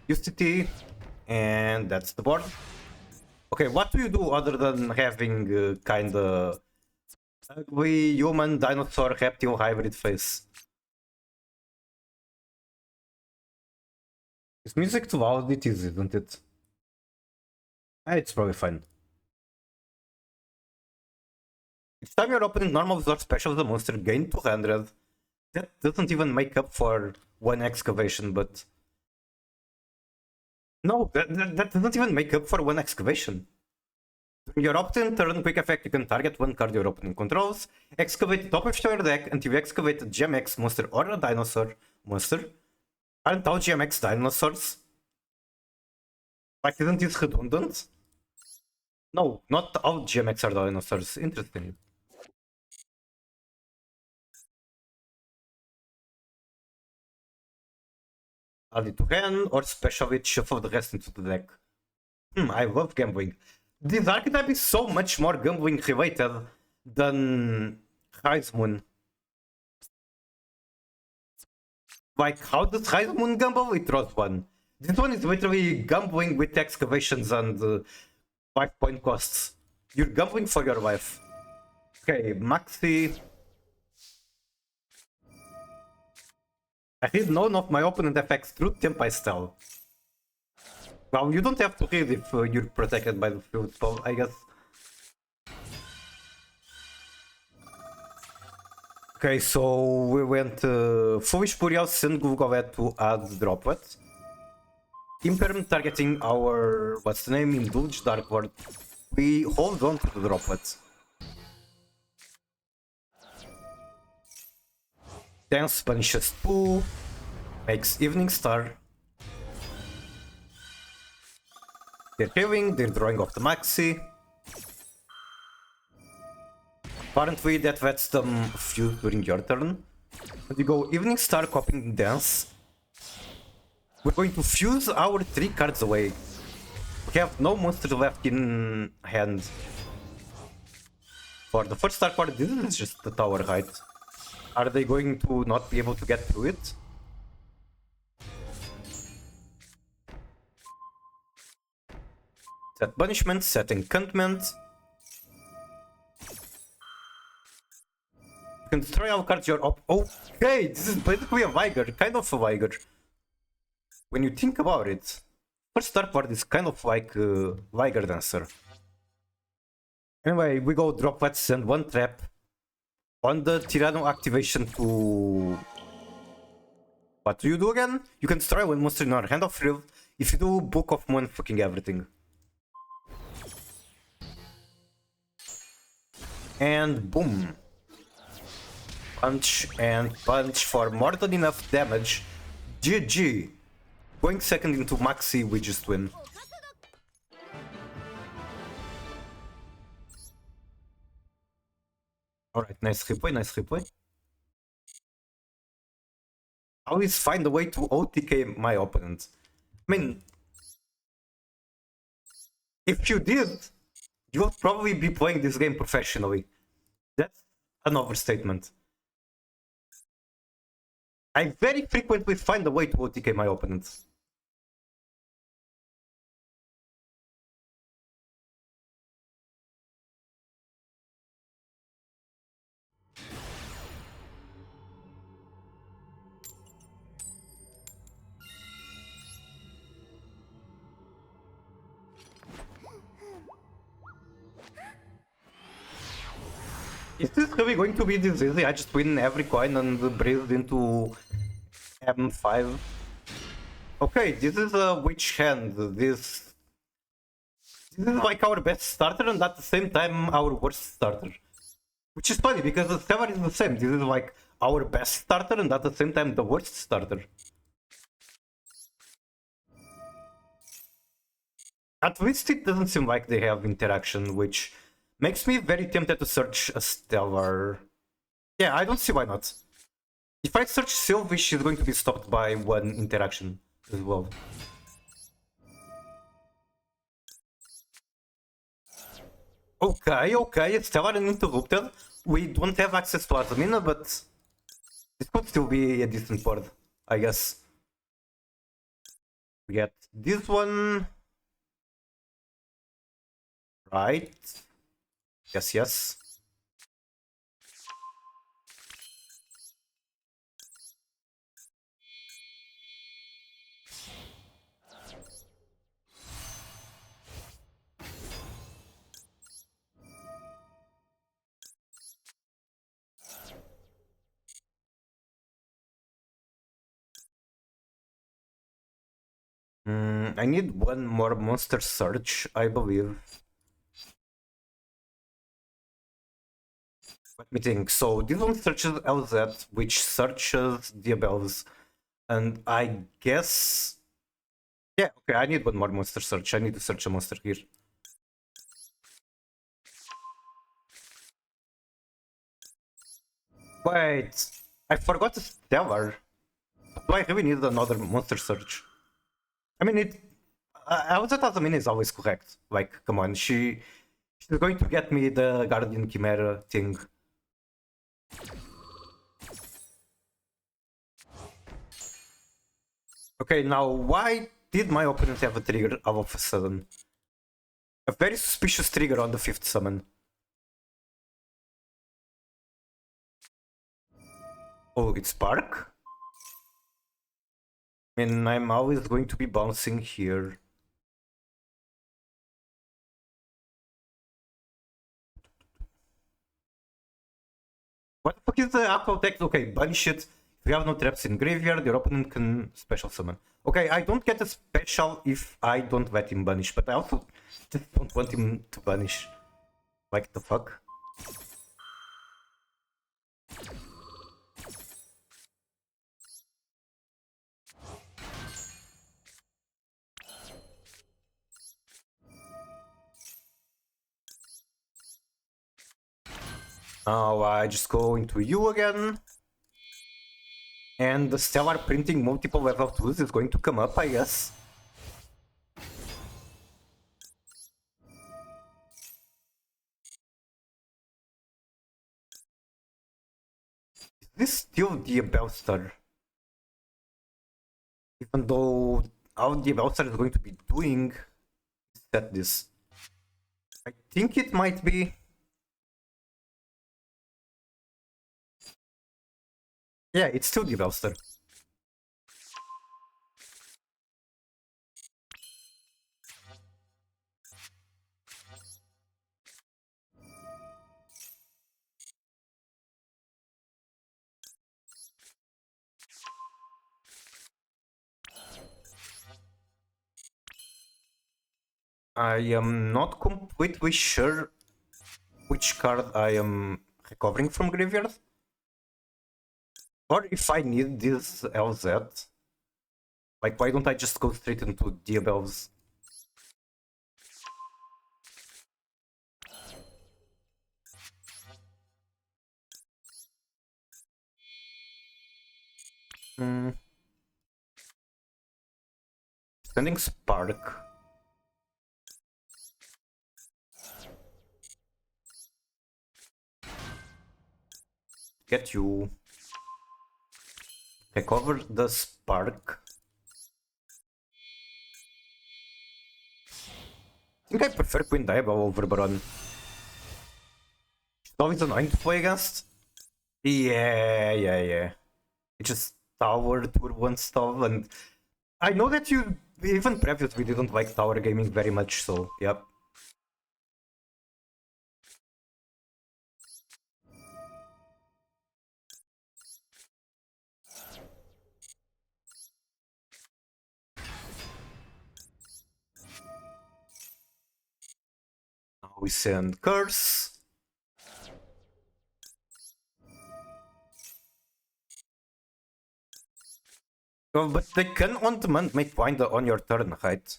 UCT, and that's the board. Okay, what do you do other than having kinda ugly human dinosaur reptile hybrid face? Is music too loud? It is, isn't it? It's probably fine. Each time you're opening normal or special, the monster gain 200. That doesn't even make up for one excavation, but... No, that doesn't even make up for one excavation. During your opt-in turn, quick effect, you can target one card your opponent controls, excavate the top of your deck until you excavate a GMX monster or a dinosaur monster. Aren't all GMX dinosaurs? Like, isn't this redundant? No, not all GMX are dinosaurs. Interesting. Add it to hand, or special it, shuffle the rest into the deck. I love gambling. This archetype is so much more gambling related than Rise Moon. Like, how does Rise Moon gamble? It draws one. This one is literally gambling with excavations and 5-point costs. You're gambling for your life. Okay, Maxi. I read none of my opponent effects through Tempai style. Well, you don't have to read if you're protected by the field spell, I guess. Okay, so we went Foolish Burial, send Gulgalet to add Droplet. Imperm targeting our, what's the name, Indulge Dark Ward. We hold on to the Droplet. Dance punishes 2, makes Evening Star. They're healing, they're drawing off the Maxi. Apparently that lets them fuse during your turn. And you go Evening Star, copying Dance. We're going to fuse our 3 cards away. We have no monsters left in hand. For the first star part, this is just the tower height. Are they going to not be able to get through it? Set punishment, set enchantment. You can destroy all cards you're up. Okay, this is basically a Vigor, kind of a Vigor. When you think about it, first star part is kind of like Vigor Dancer. Anyway, we go droplets and one trap on the Tyranno activation to... What do you do again? You can destroy one monster in your hand of field. If you do, book of one fucking everything. And boom. Punch and punch for more than enough damage. GG. Going second into Maxi, we just win. Alright, nice replay, nice replay. Always find a way to OTK my opponent. I mean, if you did, you would probably be playing this game professionally. That's an overstatement. I very frequently find a way to OTK my opponents. Is this really going to be this easy? I just win every coin and breathe into M5. Okay, this is a witch hand. This is like our best starter and at the same time our worst starter. Which is funny because the server is the same. This is like our best starter and at the same time the worst starter. At least it doesn't seem like they have interaction, which makes me very tempted to search Astellar. Yeah, I don't see why not. If I search Sylvie, she's going to be stopped by one interaction as well. Okay, Astellar uninterrupted. We don't have access to Azamina, but this could still be a decent board, I guess. We get this one. Right. Yes. I need one more monster search, I believe. Let me think. So this one searches LZ, which searches Diabels. And I guess... Yeah, okay, I need one more monster search. I need to search a monster here. Wait, I forgot Stellar. Do I really need another monster search? I mean, I was at Azamina is always correct. Like, come on, she's going to get me the Guardian Chimera thing. Okay, now why did my opponent have a trigger all of a sudden? A very suspicious trigger on the 5th summon. Oh, it's Spark? I mean, I'm always going to be bouncing here. What the fuck is the Aqua text? Okay, banish it. If you have no traps in graveyard, your opponent can special summon. Okay, I don't get a special if I don't let him banish, but I also just don't want him to banish. Like, the fuck? Now I just go into you again. And the Stellar printing multiple level 2s is going to come up, I guess. this still the Astellar? Even though all the Astellar is going to be doing is set this. I think it might be. Yeah, it's still the Astellar. I am not completely sure which card I am recovering from graveyard. Or if I need this LZ. Like, why don't I just go straight into Diabel's? Sending Spark. Get you. Recover the Spark. I think I prefer Queen Diablo over Baron. It's always annoying to play against. Yeah. It just tower turbo stuff, and I know that you even previously didn't like tower gaming very much, so yep. Now we send Curse. Oh, but they can on demand make point on your turn, right?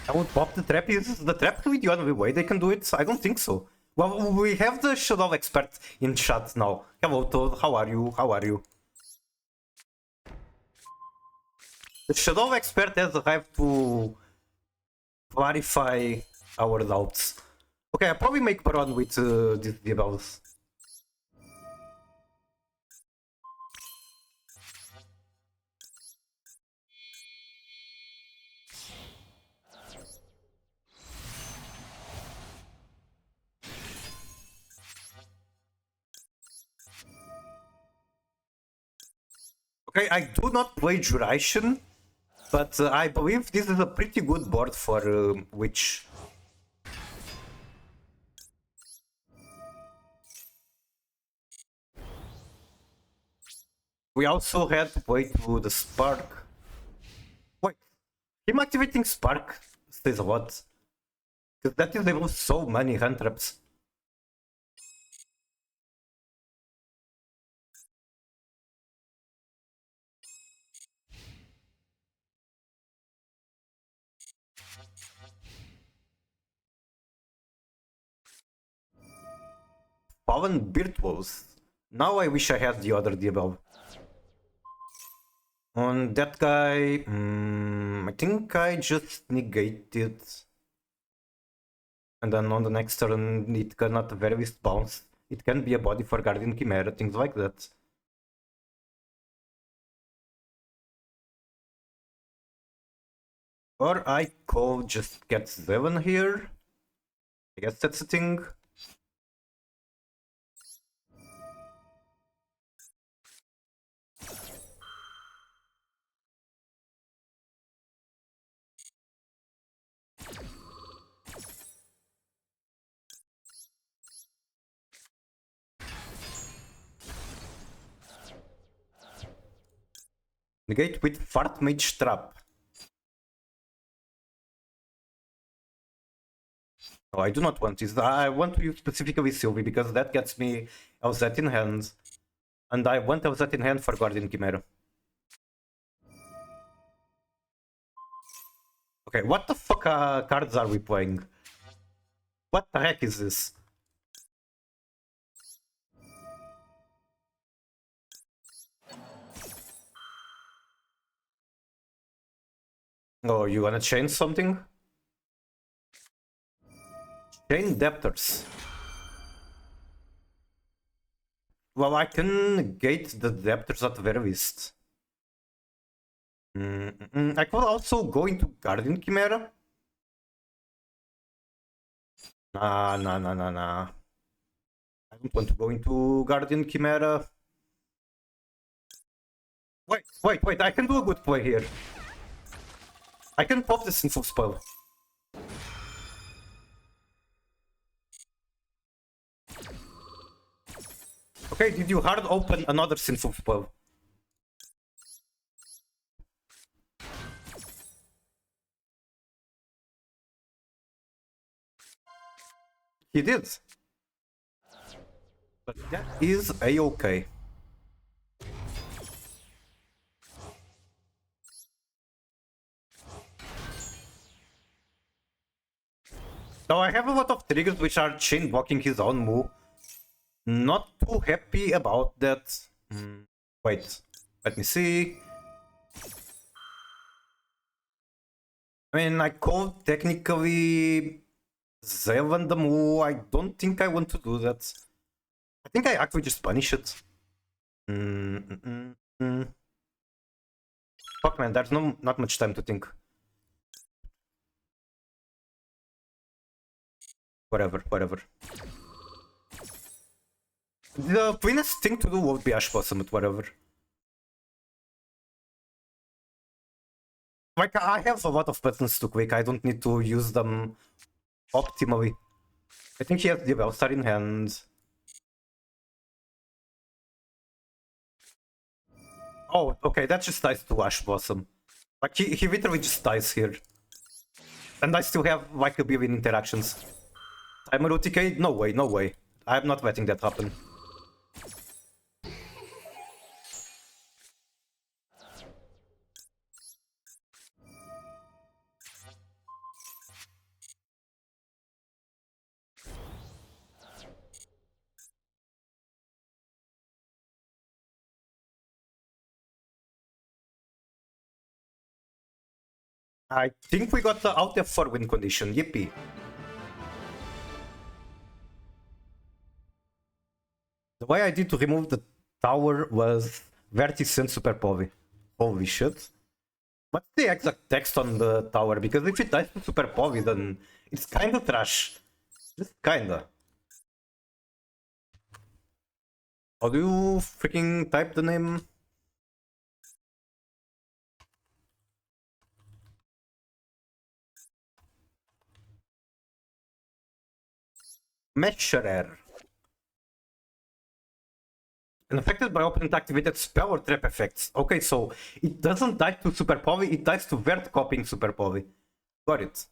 I would pop the trap. Is the trap really the only way they can do it? I don't think so. Well, we have the Shadow Expert in chat now. Hello, Toad. How are you? How are you? The Shadow Expert has arrived to clarify our doubts. Okay, I'll probably make Baron with these debuffs. Okay, I do not play Duration, but I believe this is a pretty good board for Witch. We also had to play to the Spark. Wait, him activating Spark says a lot. Because that is able so many hand traps. Fallen Virtuos. Now I wish I had the other debuff. On that guy, I think I just negate it. And then on the next turn, it can at the very least bounce. It can be a body for Guardian Chimera, things like that. Or I could just get 7 here. I guess that's the thing. Negate with Fart Mage Trap. Oh, I do not want this. I want to use specifically Sylvie because that gets me LZ in hand. And I want LZ in hand for Guardian Chimera. Okay, what the fuck cards are we playing? What the heck is this? Oh, you wanna change something? Chain debtors. Well, I can gate the debtors at the very least. I could also go into Guardian Chimera. Nah. I don't want to go into Guardian Chimera. Wait, I can do a good play here. I can pop this info spell. Okay, did you hard open another Sinful spell? He did. But that is a-okay. Now I have a lot of triggers which are chain blocking his own move. Not too happy about that. Wait, let me see. I mean, I could technically Zevan the move. I don't think I want to do that. I think I actually just punish it. Fuck man, there's not much time to think. Whatever. The cleanest thing to do would be Ash Blossom, but whatever. Like, I have a lot of buttons to click, I don't need to use them optimally. I think he has the Bellstar in hand. Oh, okay, that just dies to Ash Blossom. Like, he literally just dies here. And I still have, like, a billion interactions. Timer OTK? No way. I'm not letting that happen. I think we got the out F4 win condition, yippee. The way I did to remove the tower was Vertice and Super Povi. Holy shit. What's the exact text on the tower? Because if it dies to Super Povi, then it's kinda trash. Just kinda. How do you freaking type the name? Measurer. And affected by opponent activated spell or trap effects. Okay, so it doesn't die to Super Povi, it dies to Vert copying Super Povi. Got it.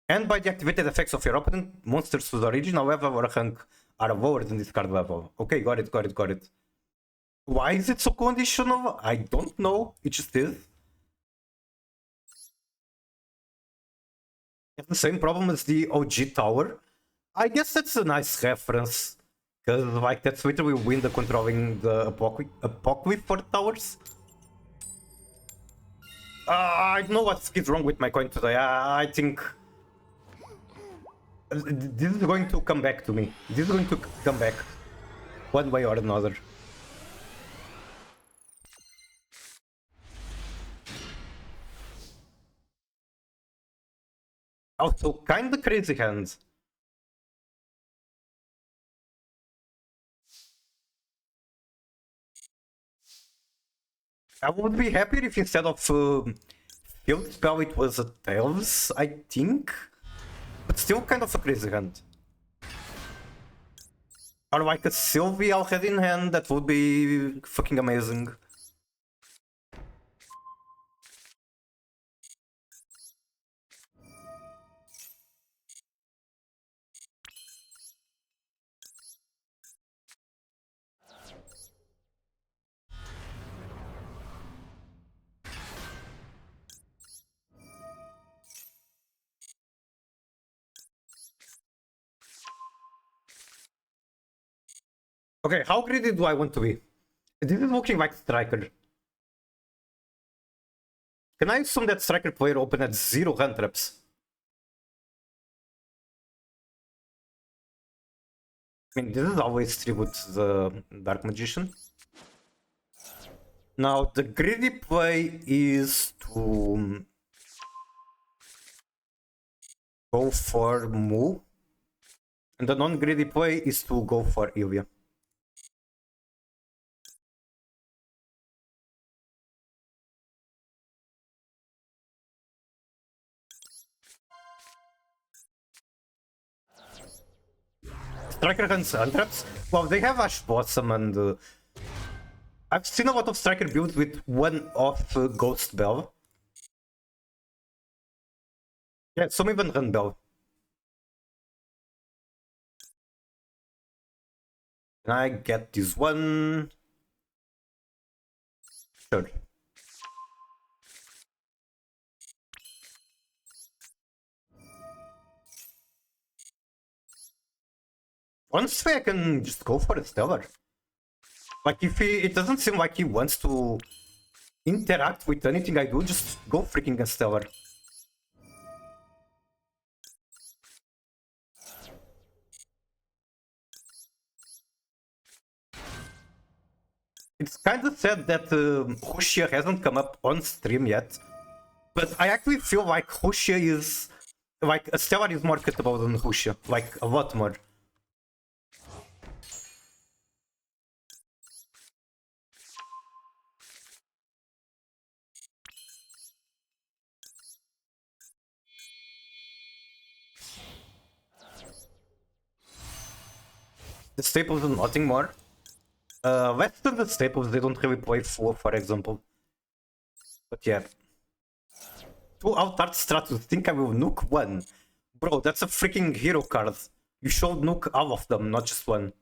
And by the activated effects of your opponent, monsters whose original level or rank are lower than this card level. Okay, got it. Why is it so conditional? I don't know, it just is. It's the same problem as the OG tower. I guess that's a nice reference. Because, like, that's literally Winda controlling the Apocryph for towers. I don't know what's wrong with my coin today. I think... This is going to come back to me. This is going to come back. One way or another. Also, kinda crazy hands. I would be happier if instead of field spell it was a Tails, I think. But still kind of a crazy hand. Or like a Sylvie already in hand, that would be fucking amazing. Okay, how greedy do I want to be? This is looking like Striker. Can I assume that Striker player opened at 0 hand traps? I mean, this is always tribute the Dark Magician. Now, the greedy play is to go for Mu. And the non-greedy play is to go for Ilya. Striker hands untraps. Well, they have Ash Blossom and I've seen a lot of Striker builds with one off Ghost Bell. Yeah, some even run Bell. Can I get this one? Sure. Honestly, I can just go for a Stellar. Like, if it doesn't seem like he wants to interact with anything I do, just go freaking a Stellar. It's kind of sad that Huxia hasn't come up on stream yet, but I actually feel like Huxia is... Like, a Stellar is more cuttable than Huxia, like, a lot more. The staples are nothing more. Less than the staples, they don't really play full, for example. But yeah. 2 Altart Stratus, think I will nuke one? Bro, that's a freaking hero card. You should nuke all of them, not just one.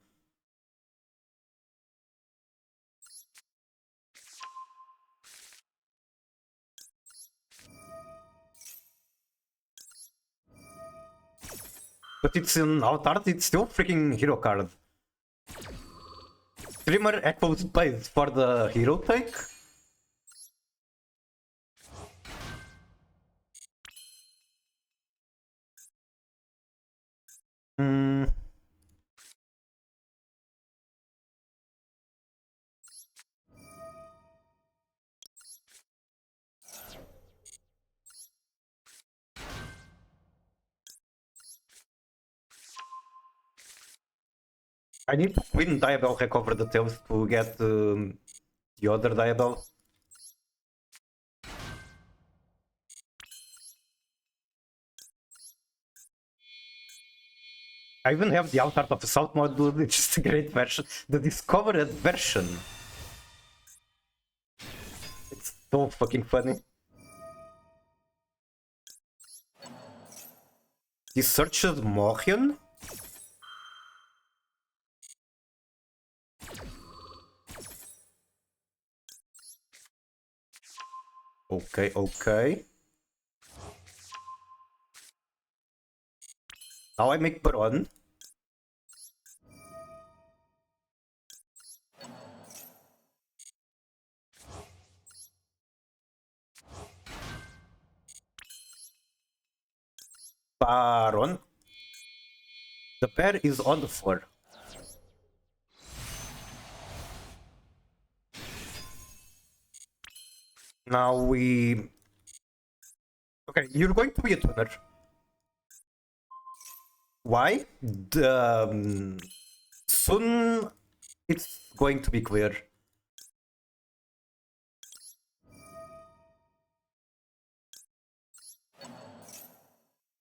But it's an Altart, it's still freaking hero card. Streamer echoes plays for the hero take. I need to win Diabell recover the tails to get the other Diabell. I even have the Altart of Assault mod, dude. It's just a great version. The discovered version. It's so fucking funny. He searches Mohian? Okay, okay. Now I make Baron. Baron. The pair is on the floor. Now we... Okay, you're going to be a tuner. Why? Soon it's going to be clear.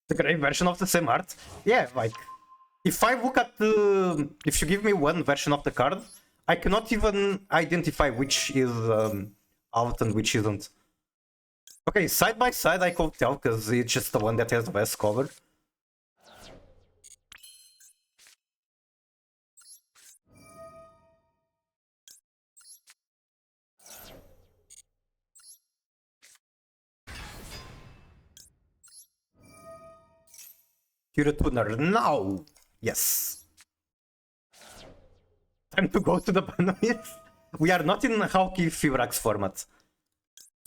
The grey version of the same art? Yeah, like... If I look at the... If you give me one version of the card, I cannot even identify which is out and which isn't. Okay, side by side I could tell, because it's just the one that has less cover. You're a tuner now! Yes. Time to go to the bananas. We are not in Hauki Fivrax format.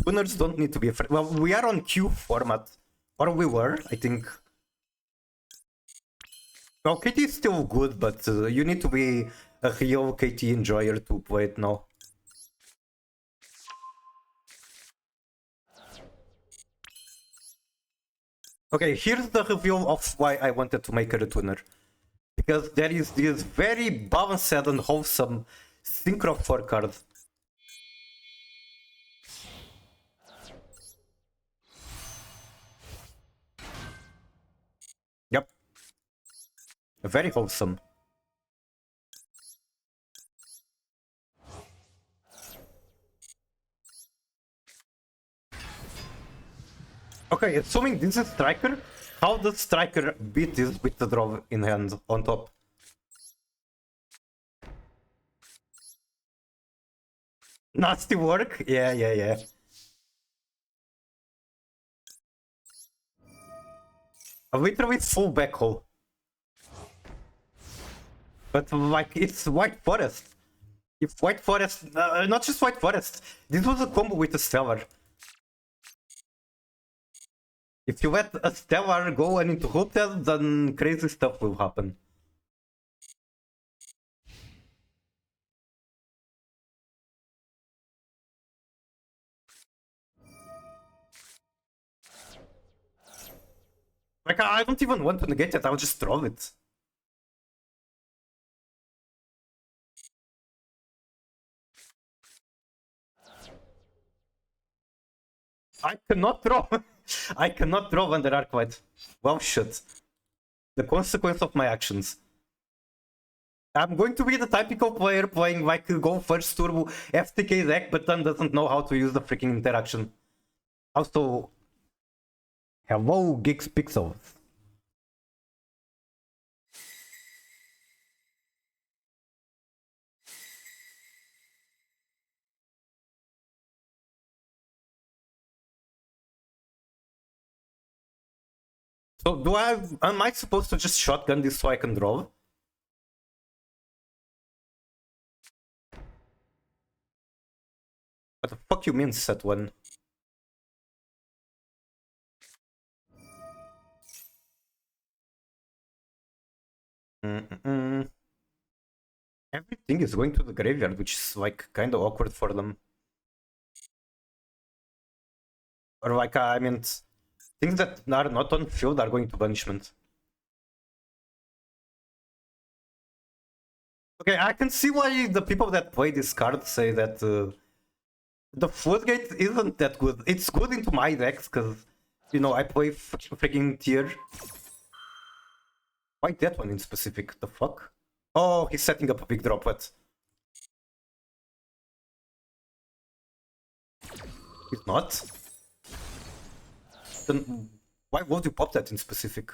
Tuners don't need to be afraid. Well, we are on Q format. Or we were, I think. Well, KT is still good, but you need to be a real KT enjoyer to play it now. Okay, here's the reveal of why I wanted to make her a tuner. Because there is this very balanced and wholesome Synchro 4 card. Yep. Very wholesome. Okay, assuming this is Striker, how does Striker beat this with the draw in hand on top? Nasty work? Yeah. Literally full backhaul. But like, it's White Forest. If White Forest, not just White Forest, this was a combo with Astellar. If you let Astellar go and interrupt us, then crazy stuff will happen. Like, I don't even want to negate it, I'll just throw it. I cannot throw. I cannot throw under Arclight. Well, shit. The consequence of my actions. I'm going to be the typical player playing like go first turbo FTK deck, but then doesn't know how to use the freaking interaction. Also, hello, Geeks Pixels. So am I supposed to just shotgun this so I can draw? What the fuck you mean set one? Everything is going to the graveyard, which is like kind of awkward for them. Or like, I mean, things that are not on field are going to banishment. Okay, I can see why the people that play this card say that the floodgate isn't that good. It's good into my decks because, you know, I play freaking tier. Why that one in specific? The fuck? Oh, he's setting up a big droplet. He's not? Then why would you pop that in specific?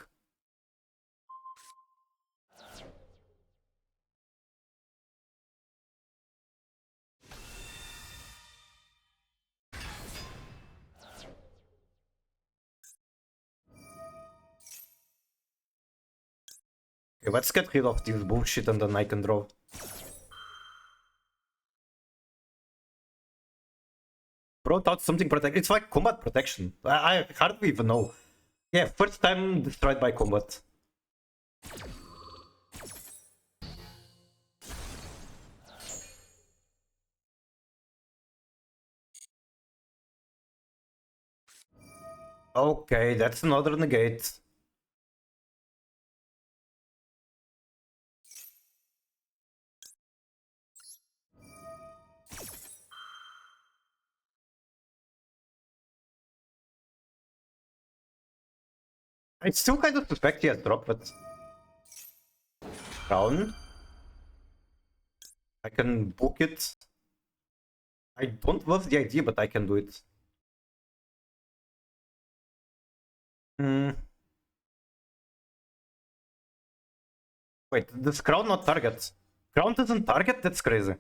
Okay, let's get rid of this bullshit and then I can draw. Brought out something protect. It's like combat protection. I hardly even know. Yeah, first time destroyed by combat. Okay, that's another negate. I still kind of suspect he has dropped it. Crown. I can book it. I don't love the idea, but I can do it. Wait, does Crown not target? Crown doesn't target? That's crazy.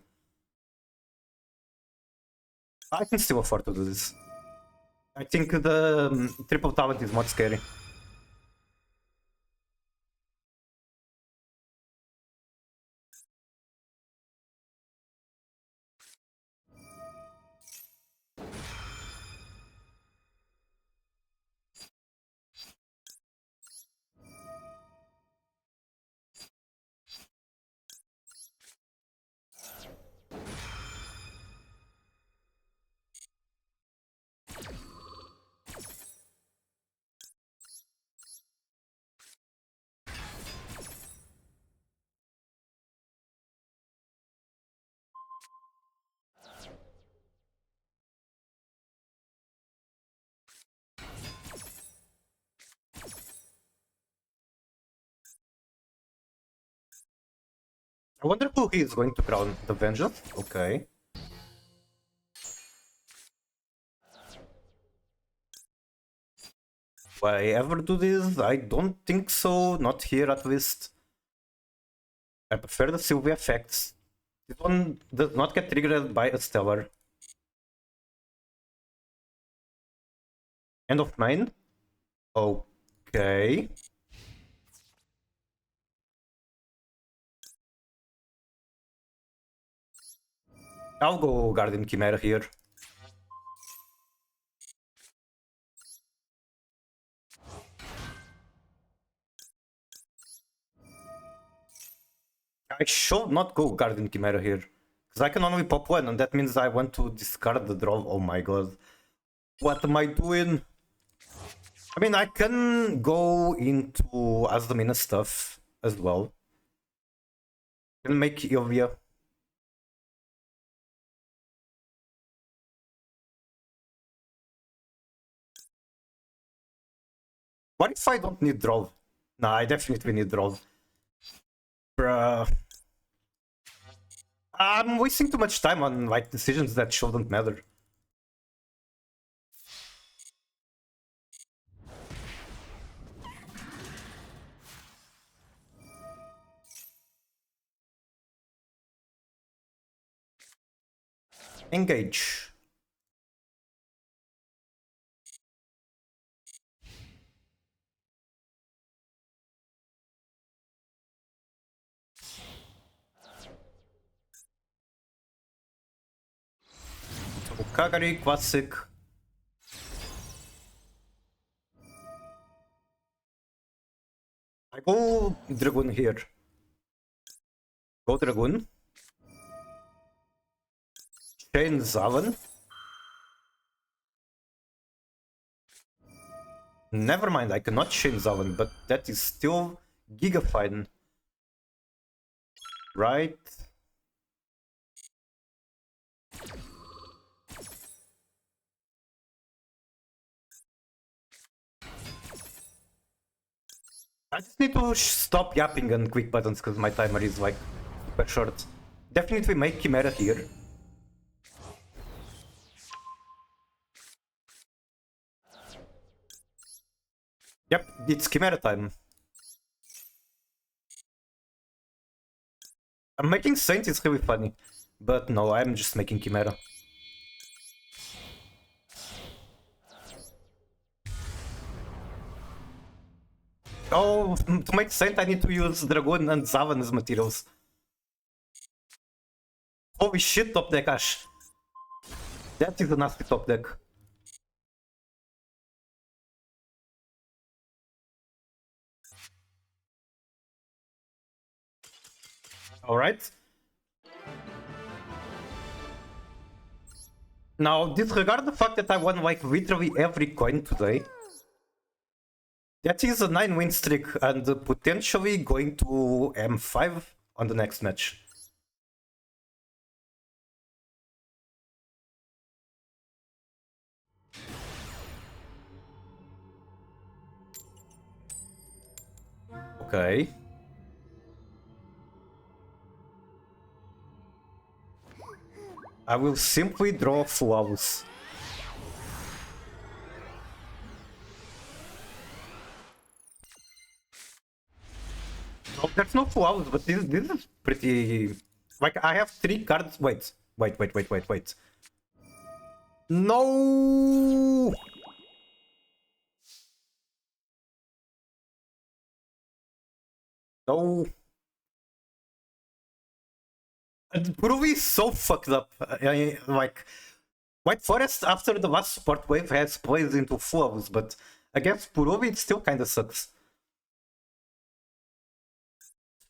I can still afford to do this. I think the triple talent is much scary. I wonder who he is going to crown. The Vengeance? Okay. Will I ever do this? I don't think so. Not here at least. I prefer the Sylvia effects. This one does not get triggered by Astellar. End of main? Okay. I'll go Guardian Chimera here. I should not go Guardian Chimera here. Because I can only pop one, and that means I want to discard the draw. Oh my god. What am I doing? I mean, I can go into Asdamina stuff as well. Can make Ilvia. What if I don't need draw? Nah, I definitely need draw. Bruh. I'm wasting too much time on like decisions that shouldn't matter. Engage. Kagari, classic. I go Dragoon here. Go Dragoon. Chain Zavan. Never mind, I cannot chain Zavan, but that is still giga fine. Right? I just need to stop yapping and quick buttons because my timer is like super short. Definitely make Chimera here. Yep, it's Chimera time. I'm making Saint is really funny, but no, I'm just making Chimera. Oh, to make Saint I need to use Dragoon and Zavan as materials. Holy shit, top deck Ash. That is a nasty top deck. Alright. Now, disregard the fact that I won like literally every coin today. That is a 9-win streak and potentially going to M5 on the next match. Okay. I will simply draw flowers. Oh, there's no flowers, but this is pretty... Like, I have 3 cards... Wait. No! No. Puruvy is so fucked up. Like, White Forest after the last support wave has plays into flowers, but against Puruvy it still kinda sucks.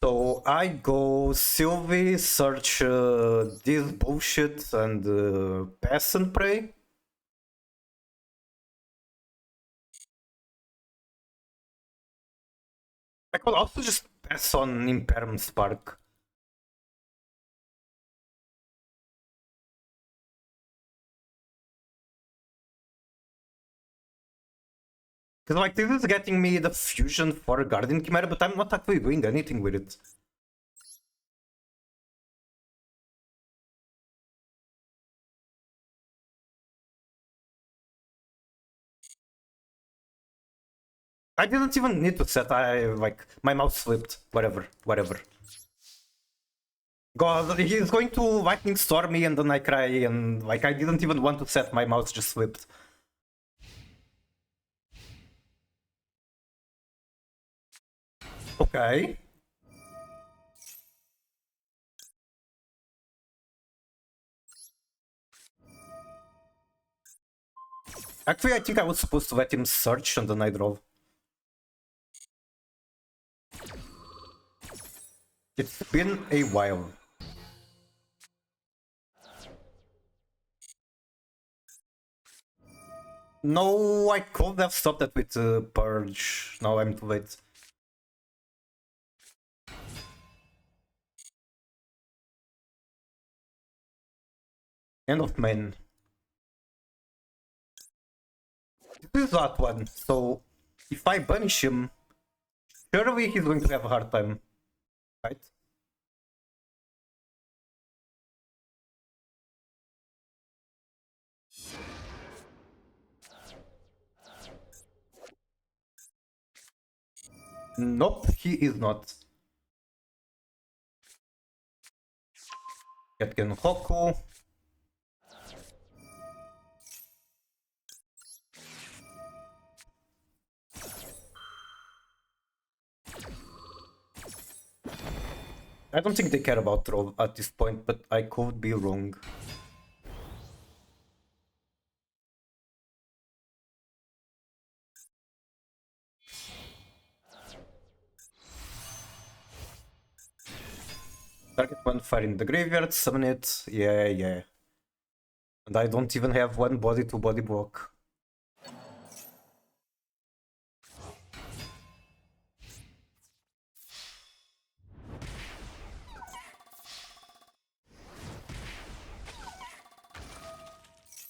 So I go Sylvie, search this bullshit and pass and pray. I could also just pass on Imperm Spark. Because like this is getting me the fusion for Guardian Chimera, but I'm not actually doing anything with it. I didn't even need to set, like, my mouse flipped. Whatever, whatever. God, he's going to lightning storm me and then I cry and, like, I didn't even want to set, my mouse just flipped. Okay. Actually, I think I was supposed to let him search and then I drove. It's been a while. No, I could have stopped that with Purge. Now I'm too late. End of main. This is that one, so if I punish him, surely he's going to have a hard time, right? Nope, he is not. Getken Hoku. I don't think they care about troll at this point, but I could be wrong. Target one fire in the graveyard, summon it. Yeah, yeah. And I don't even have one body to body block.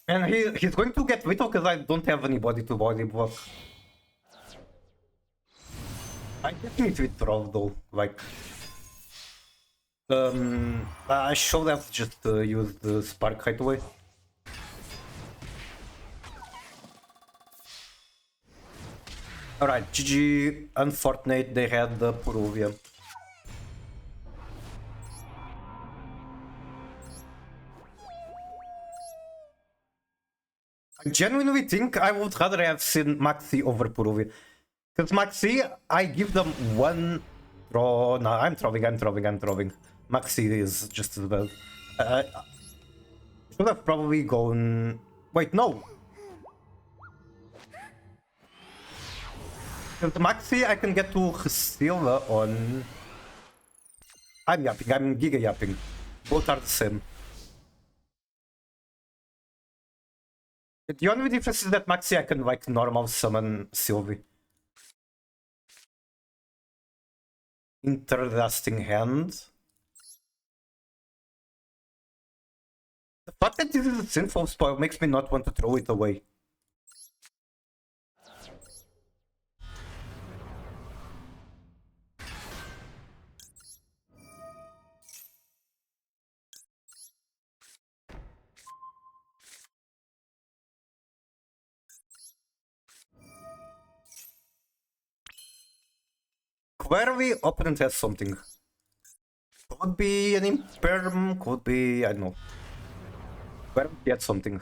And he's going to get Vito because I don't have any body to body block. I definitely withdraw though, like... I should have just used the spark right away. Alright, GG, unfortunate they had the Peruvian. I genuinely think I would rather have seen Maxi over Peruvian. Because Maxi, I give them one throw. No, I'm throwing. Maxi is just as bad. Should have probably gone... Wait, no! With Maxi, I can get to Silva on... I'm yapping, I'm giga yapping. Both are the same. The only difference is that Maxi I can like normal summon Sylvie. Interesting hand. The fact that this is a sinful spoil makes me not want to throw it away. Clearly, opponent has something. Could be an Imperm, could be... I don't know. Clearly he had something.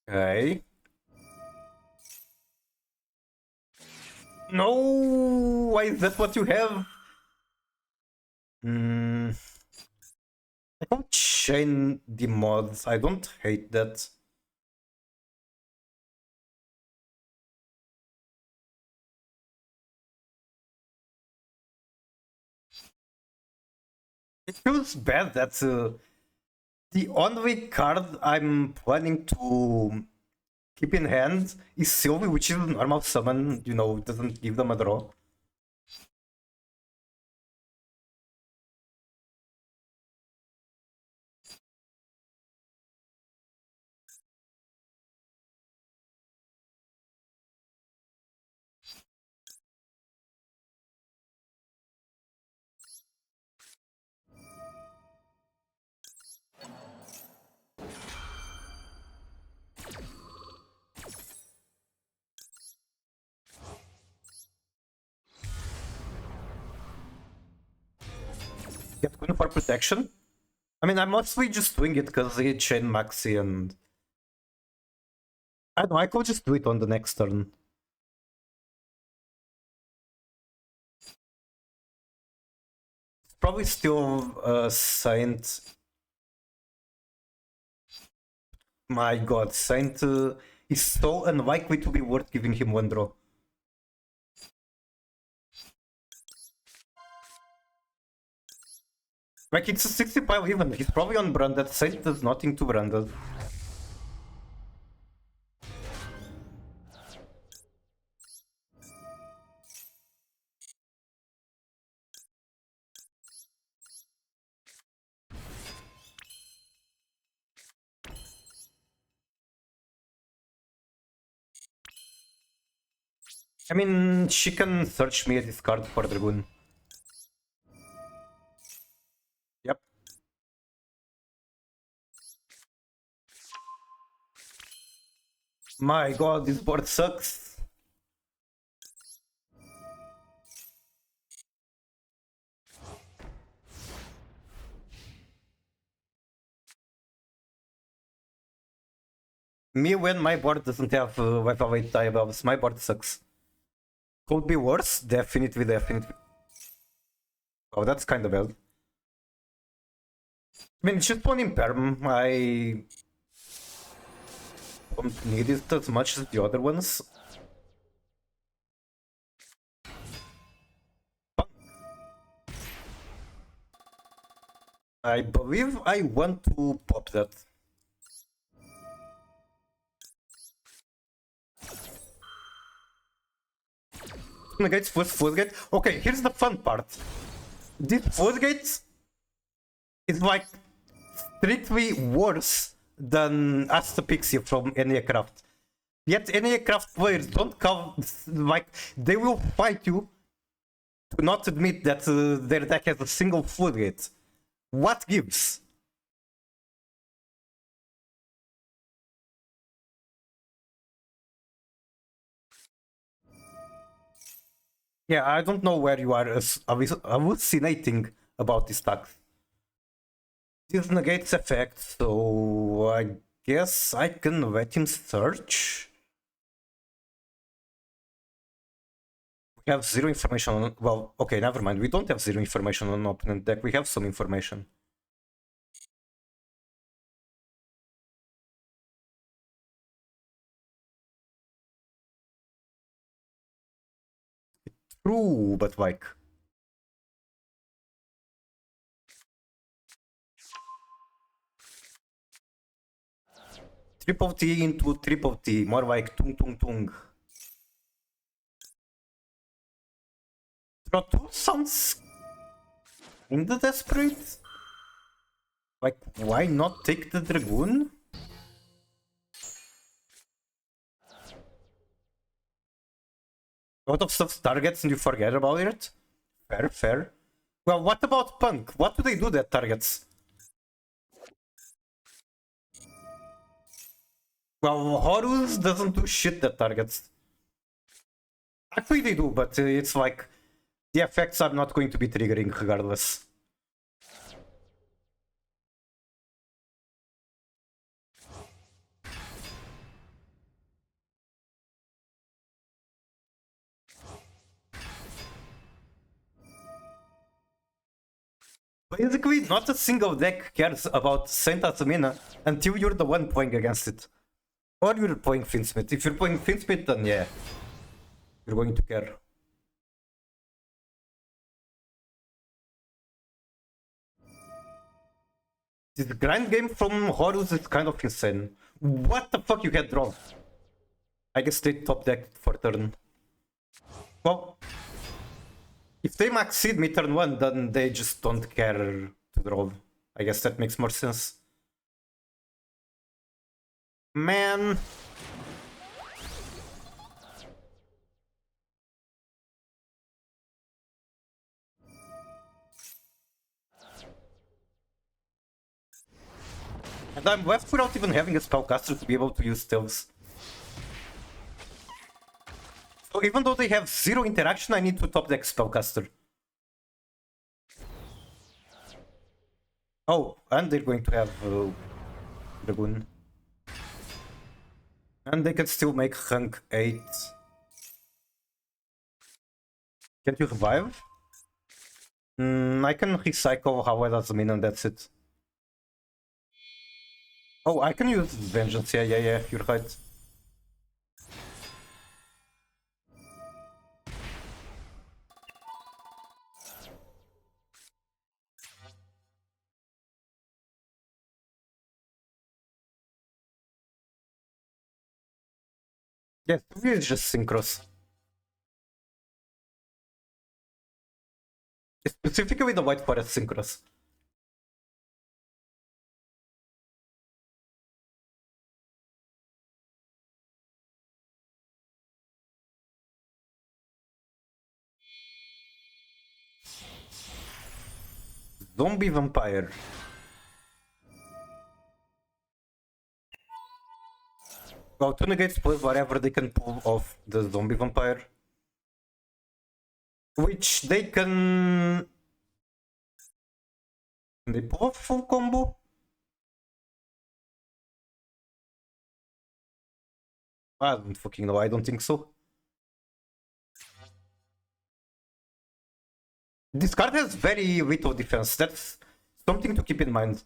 Okay. No! Why is that what you have? I don't chain the mods. I don't hate that. It feels bad that the only card I'm planning to keep in hand is Sylvie, which is a normal summon, you know, doesn't give them a draw. Get Queen for protection. I mean, I'm mostly just doing it because I chain Maxi and... I don't know, I could just do it on the next turn. Probably still Saint. My god, Saint is so unlikely to be worth giving him one draw. Like, it's a 65 even. He's probably on branded. Saint does nothing to branded. I mean, she can search me a discard for Dragoon. Yep. My god, this board sucks. Me when my board doesn't have Wi-Fi 8 diables, my board sucks. Could be worse? Definitely, definitely. Oh, that's kind of bad. I mean, it's just one Imperm. I don't need it as much as the other ones. I believe I want to pop that. Negates first Floodgate. Okay, here's the fun part. This Floodgate is like strictly worse than Asta Pixie from any craft. Yet any craft players don't come, like, they will fight you to not admit that their deck has a single Floodgate. What gives? Yeah, I don't know where you are hallucinating about this stack. This negates effect, so I guess I can let him search. We have zero information on... Well, okay, never mind. We don't have zero information on opponent deck. We have some information. True, but like... Triple T into triple T, more like tung tung tung. Draw 2 sounds kinda desperate. Like, why not take the Dragoon? A lot of stuff targets and you forget about it. Fair, fair. Well, what about Punk? What do they do that targets? Well, Horus doesn't do shit that targets. Actually they do, but it's like... The effects are not going to be triggering regardless. Basically, not a single deck cares about Saint Asamina until you're the one playing against it. Or you're playing Finsmith. If you're playing Finsmith, then yeah, you're going to care. This grind game from Horus is kind of insane. What the fuck you had drawn? I guess they top decked for turn. Well, if they max seed me turn 1, then they just don't care to draw. I guess that makes more sense. Man. And I'm left without even having a spellcaster to be able to use stealths. So even though they have zero interaction, I need to top deck spellcaster. Oh, and they're going to have Dragoon. And they can still make rank 8. Can't you revive? I can recycle how I does mean and that's it. Oh, I can use Vengeance, yeah, you're right. Yeah, it's just synchros. Specifically the White Forest synchros. Zombie Vampire. Well, 2 negates plus whatever they can pull off the Zombie Vampire. Which they can... Can they pull off full combo? I don't fucking know, I don't think so. This card has very little defense, that's something to keep in mind.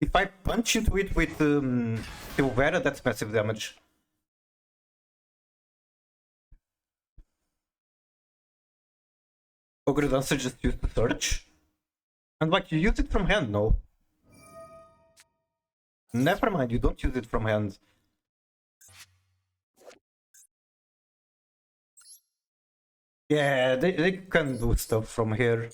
If I punch into it with Silvera, that's massive damage. Ogre Dancer just used to search. And like, you use it from hand, no? Never mind, you don't use it from hand. Yeah, they can do stuff from here.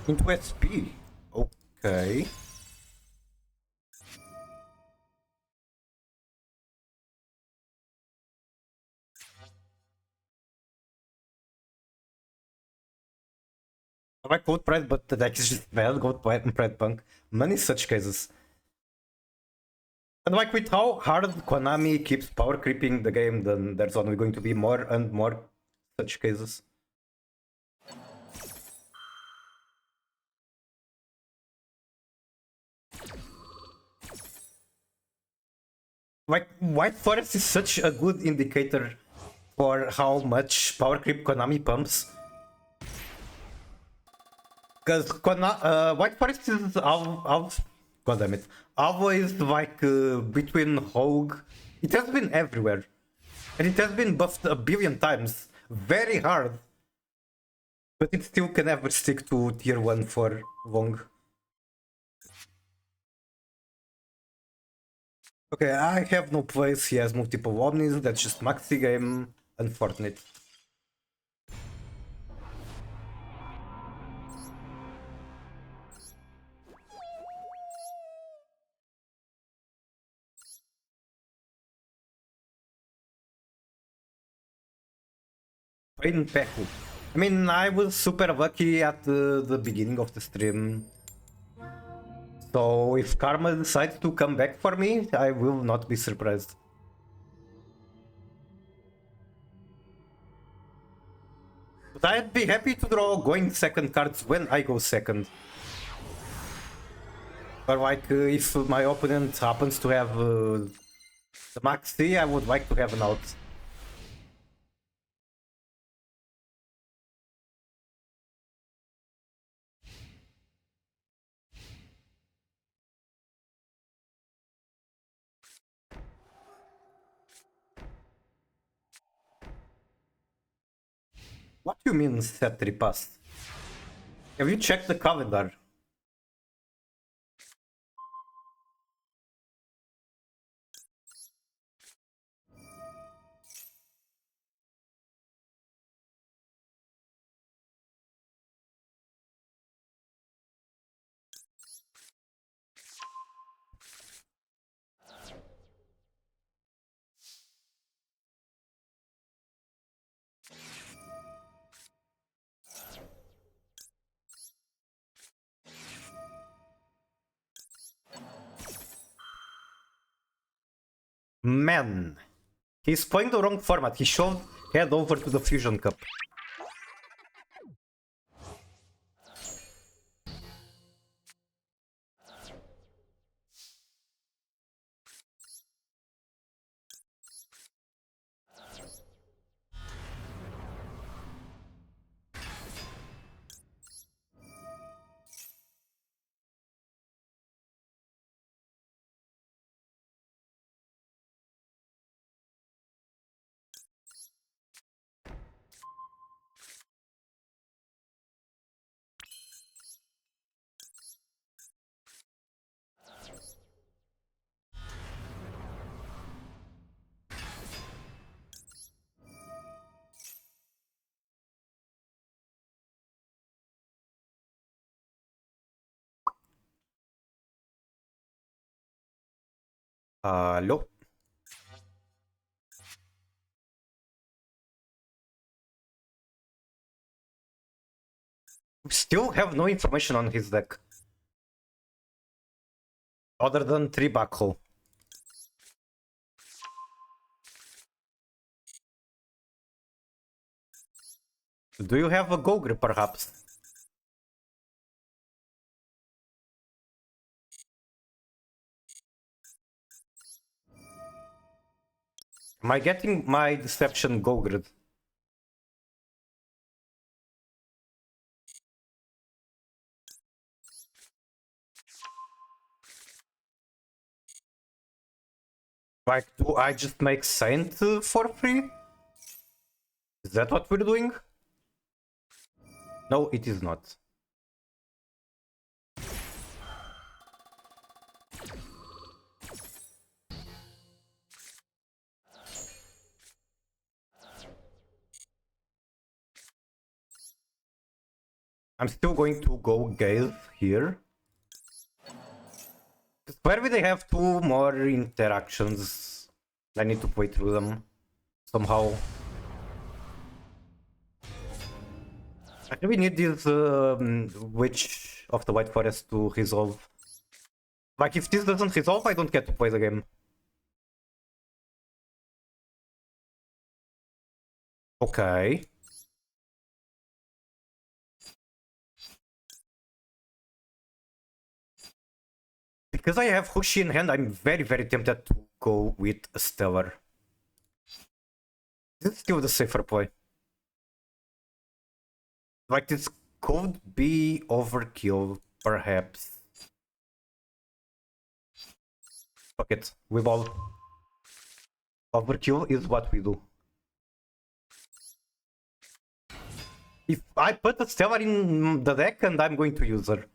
Into SP. Okay. I like Gold Pride, but the deck is just bad. Gold Pride and Pride Punk. Many such cases. And like with how hard Konami keeps power creeping the game, then there's only going to be more and more such cases. Like, White Forest is such a good indicator for how much power creep Konami pumps. Because White Forest is God damn it, always like between Rogue. It has been everywhere. And it has been buffed a billion times. Very hard. But it still can never stick to tier 1 for long. Okay, I have no place. He has multiple Omnis. That's just maxi game. Unfortunate. Pain Peku. I mean, I was super lucky at the beginning of the stream. So if Karma decides to come back for me, I will not be surprised. But I'd be happy to draw going second cards when I go second. But like, if my opponent happens to have the max C, I would like to have an out. What do you mean set repass? Have you checked the calendar? Man, he's playing the wrong format. He should head over to the Fusion Cup. Hello? We still have no information on his deck. Other than 3 Backhoe. Do you have a Gogre, perhaps? Am I getting my Deception Gogred? Like, do I just make Saint for free? Is that what we're doing? No, it is not. I'm still going to go Gale here. Where will they have 2 more interactions? I need to play through them somehow. I really need this Witch of the White Forest to resolve. Like, if this doesn't resolve, I don't get to play the game. Okay. Because I have Hushi in hand, I'm very, very tempted to go with Astellar. This is still the safer play. Like, this could be overkill, perhaps. Fuck it, we ball. Overkill is what we do. If I put a Stellar in the deck, and I'm going to use her.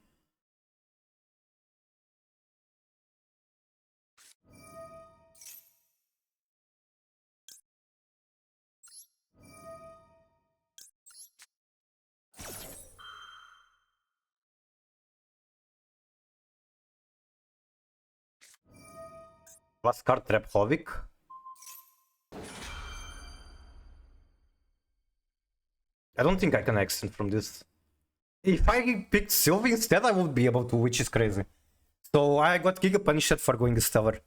Last card, Trap Hovik. I don't think I can extend from this. If I picked Sylvie instead, I would be able to, which is crazy. So I got Giga punished for going Stellar.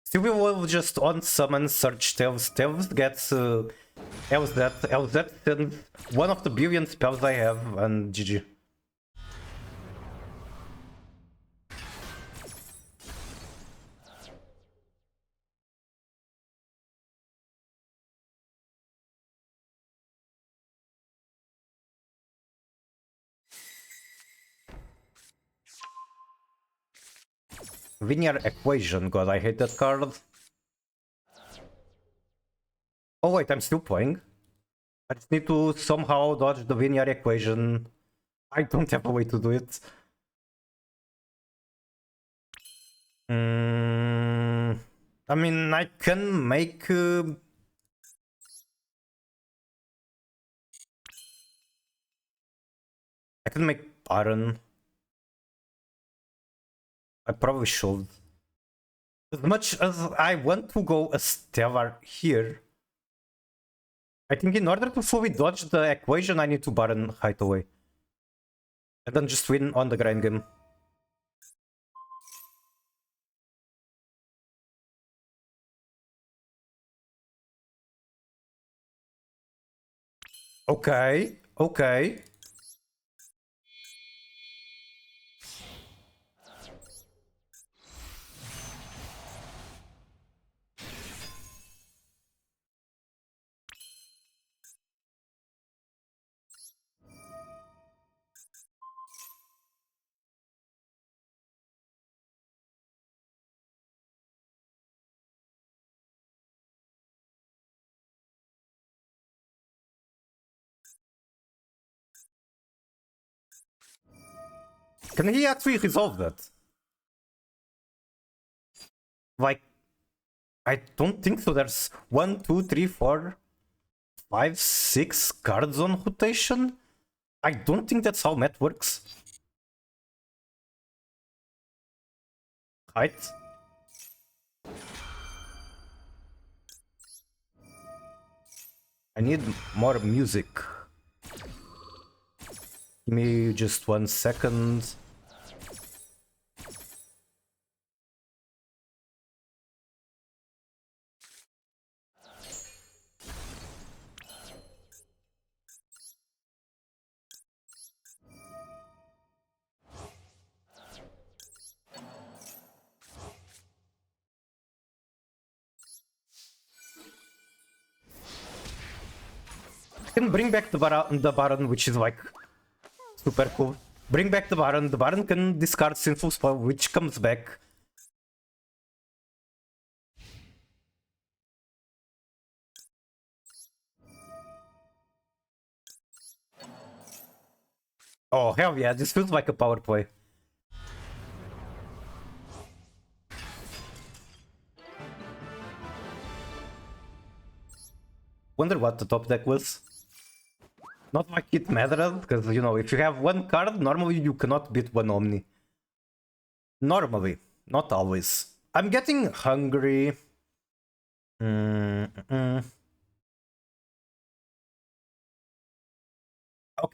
Sylvie will just on-summon, search Tevs. Tevs gets LZ. LZ sends one of the billion spells I have, and GG. Linear Equation, god, I hate that card. Oh wait, I'm still playing. I just need to somehow dodge the linear equation. I don't have a way to do it. I mean, I can make... I can make Baron. I probably should. As much as I want to go a Stellar here, I think in order to fully dodge the equation, I need to Baron Hideaway. And then just win on the grind game. Okay, okay. Can he actually resolve that? Like, I don't think so. There's 1, 2, 3, 4, 5, 6 cards on rotation. I don't think that's how math works. Right? I need more music. Give me just 1 second. I can bring back the Baron, which is like super cool. Bring back the Baron. The Baron can discard Sinful Spell, which comes back. Oh, hell yeah, this feels like a power play. Wonder what the top deck was. Not like it mattered, because, you know, if you have one card, normally you cannot beat one Omni. Normally, not always. I'm getting hungry. Okay,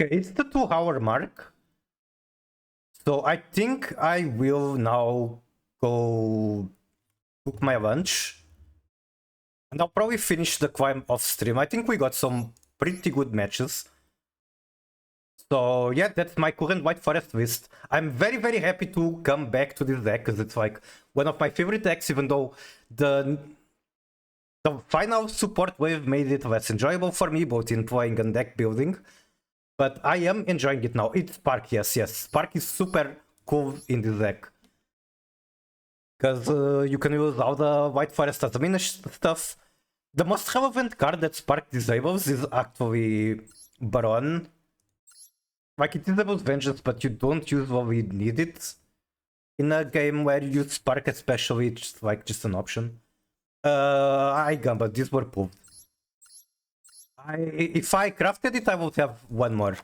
it's the 2 hour mark. So I think I will now go cook my lunch. And I'll probably finish the climb off stream. I think we got some pretty good matches. So yeah, that's my current White Forest list. I'm very, very happy to come back to this deck because it's like one of my favorite decks, even though the final support wave made it less enjoyable for me, both in playing and deck building. But I am enjoying it now. It's Spark, yes, yes. Spark is super cool in this deck. Because you can use all the White Forest as diminish stuff. The most relevant card that Spark disables is actually Baron. Like, it disables Vengeance, but you don't usually need it in a game where you use Spark, especially. It's like just an option. I Gamba, these were pulled. If I crafted it, I would have one more.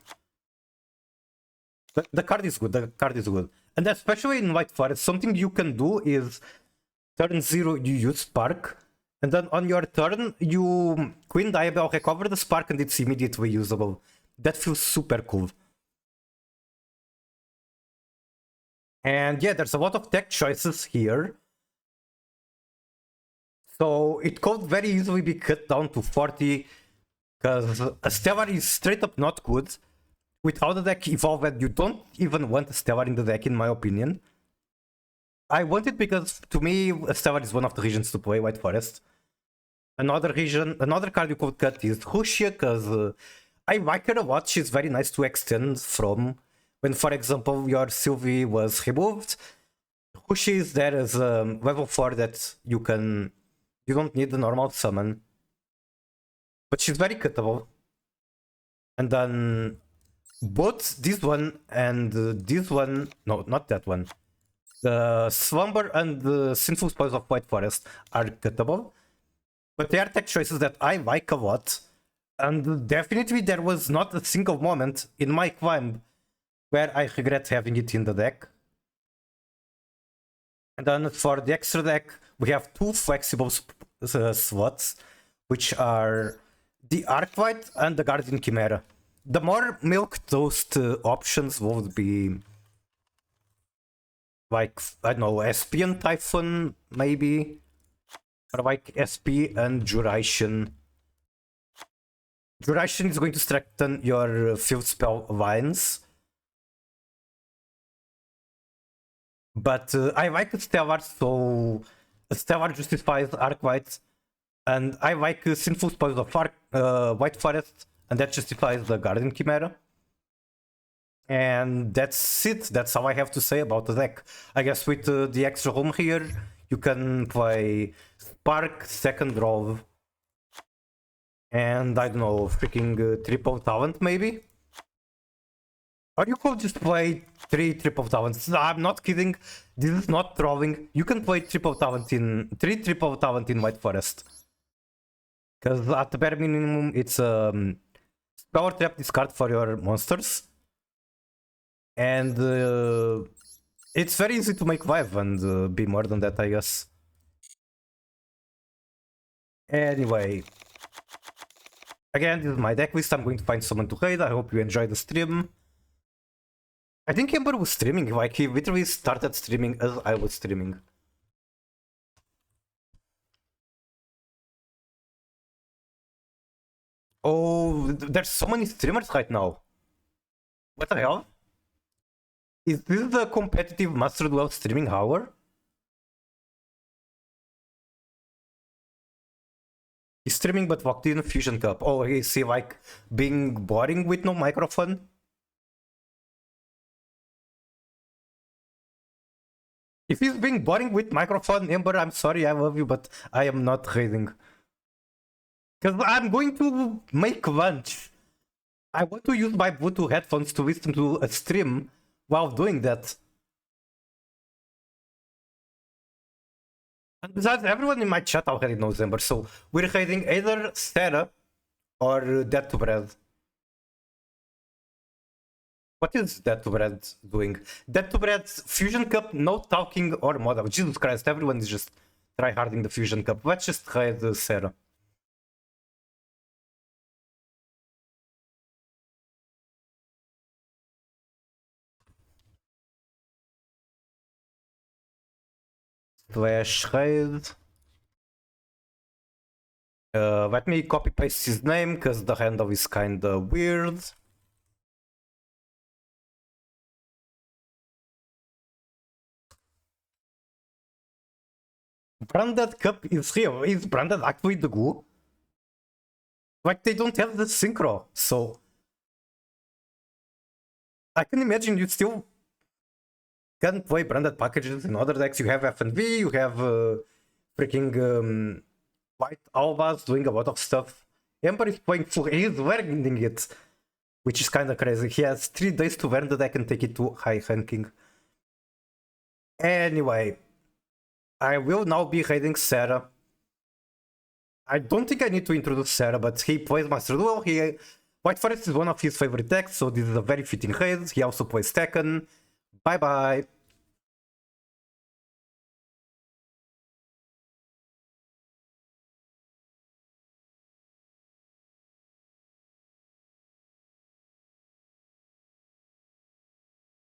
The card is good, the card is good. And especially in White Forest, something you can do is turn 0, you use Spark, and then on your turn, you Queen Diabell recover the Spark and it's immediately usable. That feels super cool. And yeah, there's a lot of tech choices here. So it could very easily be cut down to 40, because Astellar is straight up not good. With how the deck evolved, you don't even want Astellar in the deck, in my opinion. I want it because, to me, Astellar is one of the regions to play White Forest. Another card you could cut is Hushia, because I like her a lot. She's very nice to extend from. When, for example, your Sylvie was removed, Hushia is there as a level 4 that you don't need the normal summon. But she's very cuttable. And then both this one and this one, no, not that one. The Slumber and the Sinful Spoils of White Forest are cuttable. But they are tech choices that I like a lot. And definitely there was not a single moment in my climb where I regret having it in the deck. And then for the extra deck, we have 2 flexible slots, which are the Arclight and the Guardian Chimera. The more milk toast options would be like, I don't know, SP and Typhon, maybe? Or like SP and Duration. Duration is going to strengthen your field spell lines. But I like Stellar, so Stellar justifies Arclight. And I like Sinful Spells of White Forest, and that justifies the Guardian Chimera. And that's it. That's all I have to say about the deck. I guess with the extra home here, you can play Spark, Second Draw, and I don't know, freaking Triple Talent maybe? Or you could just play 3 Triple Talents. I'm not kidding. This is not trolling. You can play 3 Triple Talent in White Forest. Because at the bare minimum, it's Power Trap discard for your monsters. And it's very easy to make 5 and be more than that, I guess. Anyway. Again, this is my deck list. I'm going to find someone to raid. I hope you enjoyed the stream. I think Ember was streaming, like he literally started streaming as I was streaming. Oh, there's so many streamers right now. What the hell? Is this the competitive Master Duel streaming hour? He's streaming but walked in Fusion Cup. Oh, is he like being boring with no microphone? If he's being boring with microphone, Ember, I'm sorry, I love you, but I am not raiding. Because I'm going to make lunch. I want to use my Bluetooth headphones to listen to a stream while doing that. And besides, everyone in my chat already knows Ember, so we're raiding either Sarah or Dead to Bread. What is Dead to Bread doing? Dead to Bread's Fusion Cup, no talking or model. Jesus Christ, everyone is just tryharding the Fusion Cup. Let's just raid Sarah. Slash raid. Let me copy paste his name because the handle is kinda weird. Branded Cup is real. Is Branded actually the glue? Like they don't have the synchro, so I can imagine you still can play branded packages in other decks. You have FNV, you have freaking White Albas doing a lot of stuff. Ember is playing full, he's learning it, which is kinda crazy. He has 3 days to learn the deck and take it to high ranking. Anyway, I will now be raiding Sarah. I don't think I need to introduce Sarah, but he plays Master Duel. White Forest is one of his favorite decks, so this is a very fitting raid. He also plays Tekken. Bye bye.